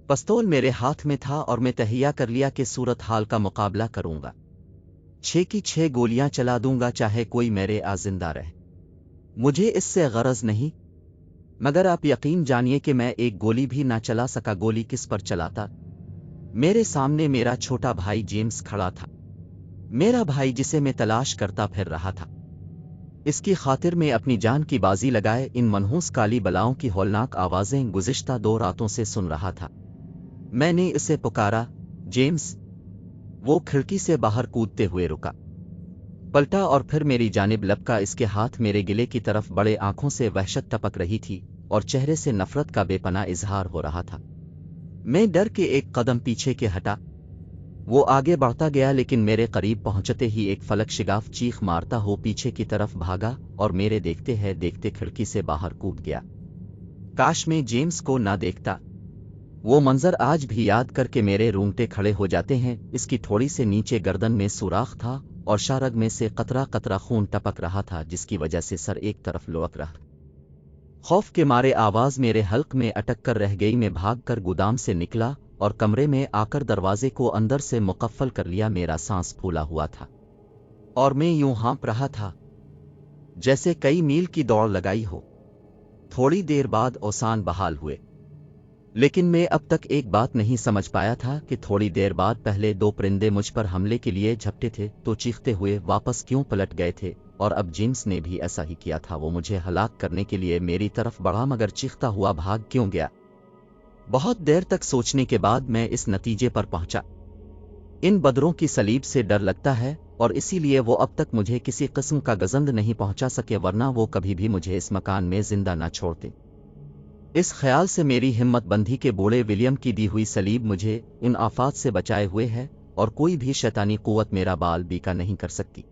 पिस्तौल मेरे हाथ में था और मैं तहैया कर लिया कि सूरत हाल का मुकाबला करूंगा। 6 की 6 गोलियां चला दूंगा, चाहे कोई मेरे जिंदा रहे। मुझे इससे गरज नहीं, मगर आप यकीन जानिए कि मैं एक गोली भी ना चला सका। गोली किस पर चलाता? मेरे सामने मेरा छोटा भाई जेम्स खड़ा था, मेरा भाई जिसे मैं तलाश करता फिर रहा था। इसकी खातिर मैं अपनी जान की बाजी लगाए इन मनहूस काली बलाओं की हौलनाक आवाजें गुज़िश्ता 2 रातों से सुन रहा था। मैंने इसे पुकारा, जेम्स। वो खिड़की से बाहर कूदते हुए रुका, पलटा और फिर मेरी जानिब लपका। इसके हाथ मेरे गिले की तरफ बड़े आंखों से वहशत टपक रही थी और चेहरे से नफरत का बेपनाह इजहार हो रहा था। मैं डर के एक कदम पीछे के हटा। वो आगे बढ़ता गया, लेकिन मेरे करीब पहुंचते ही एक फलक शिगाफ चीख मारता हो पीछे की तरफ भागा और मेरे देखते हैं देखते खिड़की से बाहर कूद गया। काश मैं जेम्स को ना देखता। वो मंजर आज भी याद करके मेरे रूंगटे खड़े हो जाते हैं। इसकी थोड़ी से नीचे गर्दन में सुराख था और शारग में से कतरा कतरा खून टपक रहा था, जिसकी वजह से सर एक तरफ लुढ़क रहा। खौफ के मारे आवाज मेरे हल्क में अटक कर रह गई। मैं भागकर गोदाम से निकला और कमरे में आकर दरवाजे को अंदर से मुकफ्फल कर लिया। मेरा सांस फूला हुआ था। और मैं यूं हाँप रहा था जैसे कई मील की दौड़ लगाई हो। थोड़ी देर बाद औसान बहाल हुए, लेकिन मैं अब तक एक बात नहीं समझ पाया था कि थोड़ी देर बाद पहले दो परिंदे मुझ पर हमले के लिए झपटे थे तो चीखते हुए वापस क्यों पलट गए थे, और अब जेम्स ने भी ऐसा ही किया था। वो मुझे हलाक करने के लिए मेरी तरफ बढ़ा मगर चीखता हुआ भाग क्यों गया। बहुत देर तक सोचने के बाद मैं इस नतीजे पर पहुंचा, इन बदरों की सलीब से डर लगता है और इसीलिए वो अब तक मुझे किसी किस्म का गजंद नहीं पहुंचा सके, वरना वो कभी भी मुझे इस मकान में जिंदा न छोड़ते। इस ख्याल से मेरी हिम्मत बंधी के बूढ़े विलियम की दी हुई सलीब मुझे इन आफात से बचाए हुए है और कोई भी शैतानी कुव्वत मेरा बाल बीका नहीं कर सकती।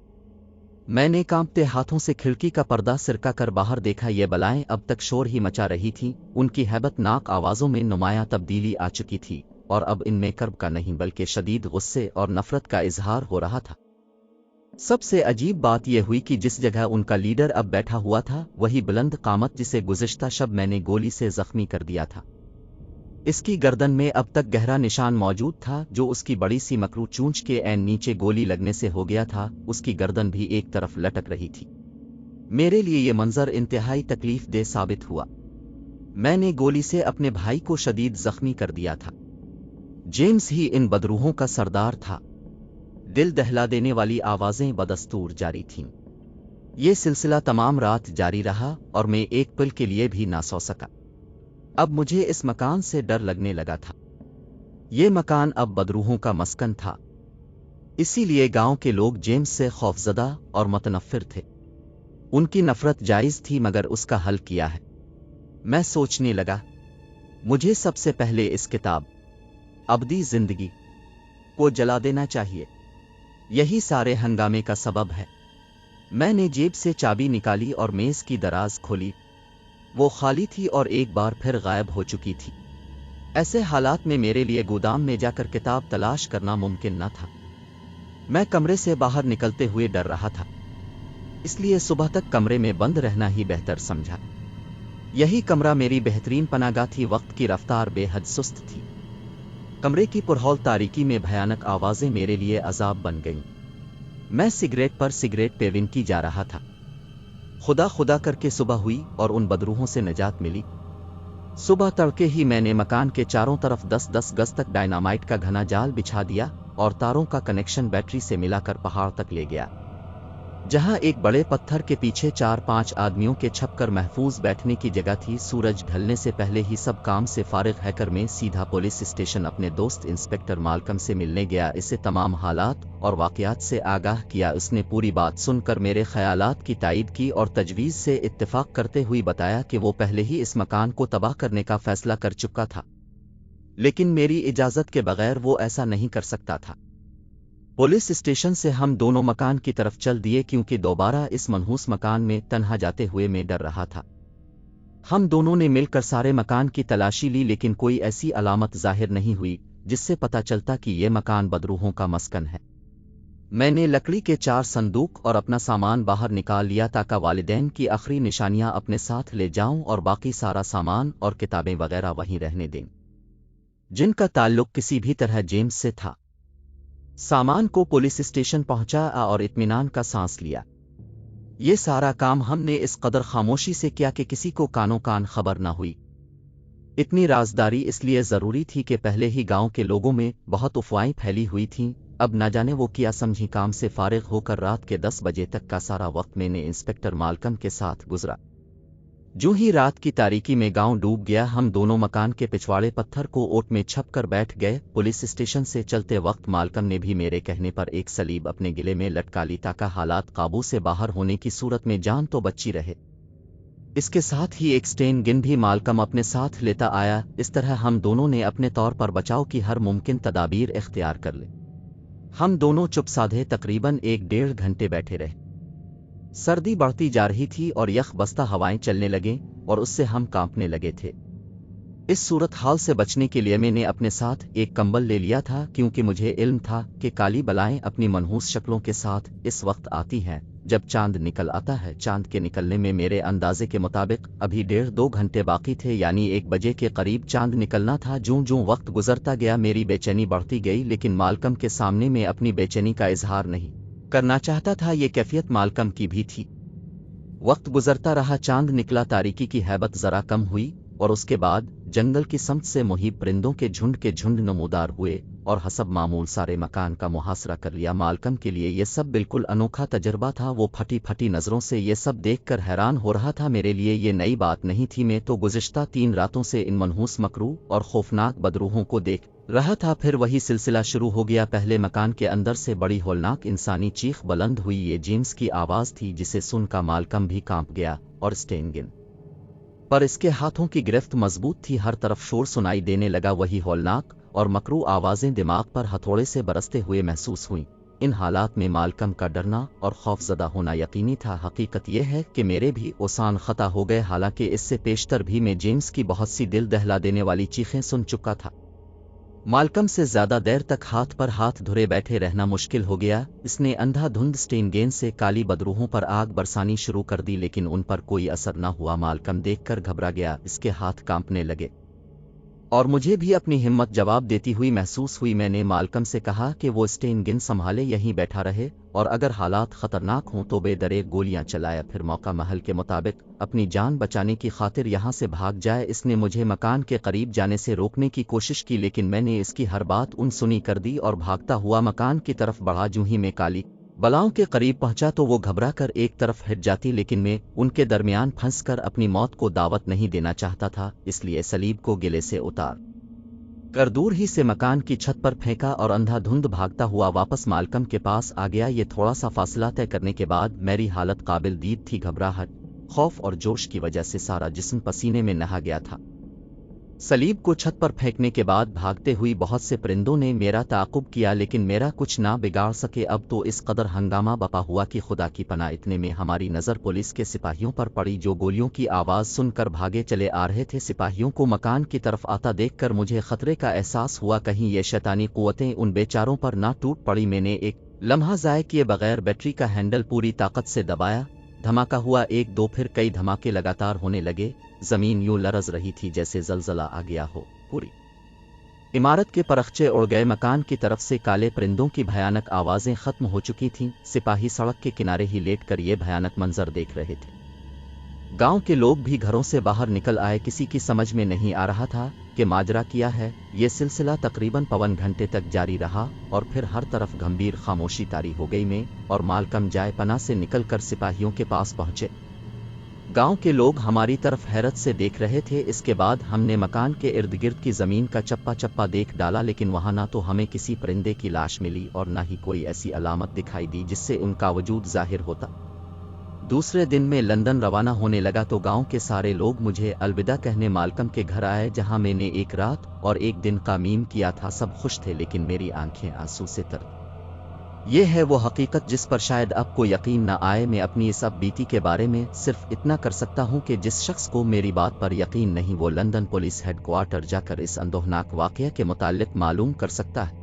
मैंने कांपते हाथों से खिड़की का पर्दा सिरका कर बाहर देखा। ये बलाएं अब तक शोर ही मचा रही थीं, उनकी हैबतनाक आवाज़ों में नुमायां तब्दीली आ चुकी थी और अब इनमें कर्ब का नहीं बल्कि शदीद गुस्से और नफरत का इजहार हो रहा था। सबसे अजीब बात यह हुई कि जिस जगह उनका लीडर अब बैठा हुआ था वही बुलंद कामत जिसे गुज़िश्ता शब मैंने गोली से जख्मी कर दिया था। इसकी गर्दन में अब तक गहरा निशान मौजूद था जो उसकी बड़ी सी मकरू चूंच के ऐन नीचे गोली लगने से हो गया था। उसकी गर्दन भी एक तरफ लटक रही थी। मेरे लिए यह मंजर इंतहाई तकलीफ दे साबित हुआ। मैंने गोली से अपने भाई को शदीद जख्मी कर दिया था। जेम्स ही इन बदरूहों का सरदार था। दिल दहला देने वाली आवाजें बदस्तूर जारी थीं। ये सिलसिला तमाम रात जारी रहा और मैं एक पल के लिए भी ना सो सका। अब मुझे इस मकान से डर लगने लगा था। ये मकान अब बदरूहों का मस्कन था, इसीलिए गांव के लोग जेम्स से खौफजदा और मुतनफ्फिर थे। उनकी नफरत जायज थी मगर उसका हल किया है। मैं सोचने लगा, मुझे सबसे पहले इस किताब अबदी जिंदगी को जला देना चाहिए। यही सारे हंगामे का सबब है। मैंने जेब से चाबी निकाली और मेज की दराज खोली। वो खाली थी और एक बार फिर गायब हो चुकी थी। ऐसे हालात में मेरे लिए गोदाम में जाकर किताब तलाश करना मुमकिन न था। मैं कमरे से बाहर निकलते हुए डर रहा था, इसलिए सुबह तक कमरे में बंद रहना ही बेहतर समझा। यही कमरा मेरी बेहतरीन पनाहगाह थी। वक्त की रफ्तार बेहद सुस्त थी। कमरे की पुरहौल तारीकी में भयानक आवाजें मेरे लिए अजाब बन गईं। मैं सिगरेट पर सिगरेट पेविन की जा रहा था। खुदा खुदा करके सुबह हुई और उन बदरूहों से निजात मिली। सुबह तड़के ही मैंने मकान के चारों तरफ 10-10 गज तक डायनामाइट का घना जाल बिछा दिया और तारों का कनेक्शन बैटरी से मिलाकर पहाड़ तक ले गया। जहां एक बड़े पत्थर के पीछे 4-5 आदमियों के छपकर महफूज बैठने की जगह थी। सूरज ढलने से पहले ही सब काम से फारिग हैकर में सीधा पुलिस स्टेशन अपने दोस्त इंस्पेक्टर मालकम से मिलने गया। इसे तमाम हालात और वाकयात से आगाह किया। उसने पूरी बात सुनकर मेरे ख्यालात की तायीद की और तजवीज़ से इत्तेफाक करते हुए बताया कि वो पहले ही इस मकान को तबाह करने का फैसला कर चुका था, लेकिन मेरी इजाज़त के बगैर वो ऐसा नहीं कर सकता था। पुलिस स्टेशन से हम दोनों मकान की तरफ चल दिए क्योंकि दोबारा इस मनहूस मकान में तन्हा जाते हुए मैं डर रहा था। हम दोनों ने मिलकर सारे मकान की तलाशी ली, लेकिन कोई ऐसी अलामत जाहिर नहीं हुई जिससे पता चलता कि यह मकान बदरूहों का मस्कन है। मैंने लकड़ी के 4 संदूक और अपना सामान बाहर निकाल लिया ताकि वालिदैन की आखिरी निशानियां अपने साथ ले जाऊं और बाकी सारा सामान और किताबें वगैरह वहीं रहने दें जिनका ताल्लुक किसी भी तरह जेम्स से था। सामान को पुलिस स्टेशन पहुंचा और इत्मीनान का सांस लिया। ये सारा काम हमने इस कदर खामोशी से किया कि किसी को कानो कान खबर न हुई। इतनी राजदारी इसलिए जरूरी थी कि पहले ही गांव के लोगों में बहुत अफवाहें फैली हुई थीं। अब न जाने वो क्या समझी। काम से फारिग होकर रात के 10 बजे तक का सारा वक्त मैंने इंस्पेक्टर मालकम के साथ गुजरा। जो ही रात की तारीकी में गांव डूब गया, हम दोनों मकान के पिछवाड़े पत्थर को ओट में छप कर बैठ गए। पुलिस स्टेशन से चलते वक्त मालकम ने भी मेरे कहने पर एक सलीब अपने गिले में लटका ली ताकि हालात काबू से बाहर होने की सूरत में जान तो बची रहे। इसके साथ ही एक स्टेन गिन भी मालकम अपने साथ लेता आया। इस तरह हम दोनों ने अपने तौर पर बचाव की हर मुमकिन तदाबीर इख्तियार कर ली। हम दोनों चुप साधे तकरीबन 1-1.5 घंटे बैठे रहे। सर्दी बढ़ती जा रही थी और यख बस्ता हवाएं चलने लगे और उससे हम कांपने लगे थे। इस सूरत हाल से बचने के लिए मैंने अपने साथ एक कंबल ले लिया था क्योंकि मुझे इल्म था कि काली बलाएं अपनी मनहूस शक्लों के साथ इस वक्त आती हैं जब चांद निकल आता है। चांद के निकलने में मेरे अंदाजे के मुताबिक अभी 1.5-2 घंटे बाकी थे, यानी 1 बजे के करीब चांद निकलना था। ज्यों-ज्यों वक्त गुजरता गया मेरी बेचैनी बढ़ती गई, लेकिन मालकम के सामने में अपनी बेचैनी का इजहार नहीं करना चाहता था। ये कैफियत मालकम की भी थी। वक्त गुजरता रहा, चांद निकला, तारीकी की हैबत जरा कम हुई और उसके बाद जंगल की समत से मुहीब परिंदों के झुंड नमूदार हुए और हसब मामूल सारे मकान का मुहासरा कर लिया। मालकम के लिए ये सब बिल्कुल अनोखा तजर्बा था। वो फटी फटी नज़रों से ये सब देखकर हैरान हो रहा था। मेरे लिए ये नई बात नहीं थी। मैं तो गुज़िश्ता 3 रातों से इन मनहूस मकरू और खौफनाक बदरूहों को देख रहा था। फिर वही सिलसिला शुरू हो गया। पहले मकान के अंदर से बड़ी होलनाक इंसानी चीख बुलंद हुई। ये जेम्स की आवाज़ थी, जिसे सुनकर मालकम भी कांप गया और स्टेनगिन पर इसके हाथों की गिरफ्त मजबूत थी। हर तरफ शोर सुनाई देने लगा। वही होलनाक और मकरू आवाज़ें दिमाग पर हथौड़े से बरसते हुए महसूस हुईं। इन हालात में मालकम का डरना और खौफजदा होना यकीनी था। हकीकत यह है कि मेरे भी ओसान खता हो गए। हालांकि इससे पेशतर भी मैं जेम्स की बहुत सी दिल दहला देने वाली चीखें सुन चुका था। मालकम से ज्यादा देर तक हाथ पर हाथ धरे बैठे रहना मुश्किल हो गया। इसने अंधाधुंध स्टेनगेन से काली बदरूहों पर आग बरसानी शुरू कर दी, लेकिन उन पर कोई असर न हुआ। मालकम देखकर घबरा गया, इसके हाथ कांपने लगे और मुझे भी अपनी हिम्मत जवाब देती हुई महसूस हुई। मैंने मालकम से कहा कि वो स्टेनगिन संभाले, यहीं बैठा रहे और अगर हालात खतरनाक हों तो बेदरे गोलियां चलाया, फिर मौका महल के मुताबिक अपनी जान बचाने की खातिर यहां से भाग जाए। इसने मुझे मकान के करीब जाने से रोकने की कोशिश की, लेकिन मैंने इसकी हर बात अनसुनी कर दी और भागता हुआ मकान की तरफ बढ़ा। जूं ही मैं काली बलाओं के करीब पहुंचा तो वो घबरा कर एक तरफ हट जाती, लेकिन मैं उनके दरमियान फंसकर अपनी मौत को दावत नहीं देना चाहता था। इसलिए सलीब को गिले से उतार कर दूर ही से मकान की छत पर फेंका और अंधाधुंध भागता हुआ वापस मालकम के पास आ गया। ये थोड़ा सा फासला तय करने के बाद मेरी हालत काबिल दीद थी। घबराहट, खौफ और जोश की वजह से सारा जिस्म पसीने में नहा गया था। सलीब को छत पर फेंकने के बाद भागते हुई बहुत से परिंदों ने मेरा ताक़ुब किया, लेकिन मेरा कुछ ना बिगाड़ सके। अब तो इस कदर हंगामा बपा हुआ कि खुदा की पनाह। इतने में हमारी नज़र पुलिस के सिपाहियों पर पड़ी, जो गोलियों की आवाज़ सुनकर भागे चले आ रहे थे। सिपाहियों को मकान की तरफ आता देखकर मुझे खतरे का एहसास हुआ, कहीं ये शैतानी कुव्वतें उन बेचारों पर ना टूट पड़ी। मैंने एक लम्हा ज़ाय किए बगैर बैटरी का हैंडल पूरी ताकत से दबाया। धमाका हुआ, एक दो, फिर कई धमाके लगातार होने लगे। जमीन यूं लरज रही थी जैसे जलजला आ गया हो। पूरी इमारत के परखचे उड़ गए। मकान की तरफ से काले परिंदों की भयानक आवाजें खत्म हो चुकी थीं। सिपाही सड़क के किनारे ही लेटकर ये भयानक मंजर देख रहे थे। गांव के लोग भी घरों से बाहर निकल आए। किसी की समझ में नहीं आ रहा था कि माजरा क्या है। ये सिलसिला तकरीबन 52 घंटे तक जारी रहा और फिर हर तरफ गंभीर खामोशी तारी हो गई। मैं और मालकम जाए पना से निकलकर सिपाहियों के पास पहुंचे। गांव के लोग हमारी तरफ हैरत से देख रहे थे। इसके बाद हमने मकान के इर्द गिर्द की जमीन का चप्पा चप्पा देख डाला, लेकिन वहां ना तो हमें किसी परिंदे की लाश मिली और ना ही कोई ऐसी अलामत दिखाई दी जिससे उनका वजूद जाहिर होता। दूसरे दिन में लंदन रवाना होने लगा तो गांव के सारे लोग मुझे अलविदा कहने मालकम के घर आए, जहां मैंने एक रात और एक दिन का मीम किया था। सब खुश थे, लेकिन मेरी आंखें आंसू से तर। ये है वो हकीकत जिस पर शायद आपको यकीन न आए। मैं अपनी इस अब बीती के बारे में सिर्फ इतना कर सकता हूँ कि जिस शख्स को मेरी बात पर यकीन नहीं, वो लंदन पुलिस हेडक्वार्टर जाकर इस अंदोहनाक वाक़या के मुताल्लिक मालूम कर सकता है।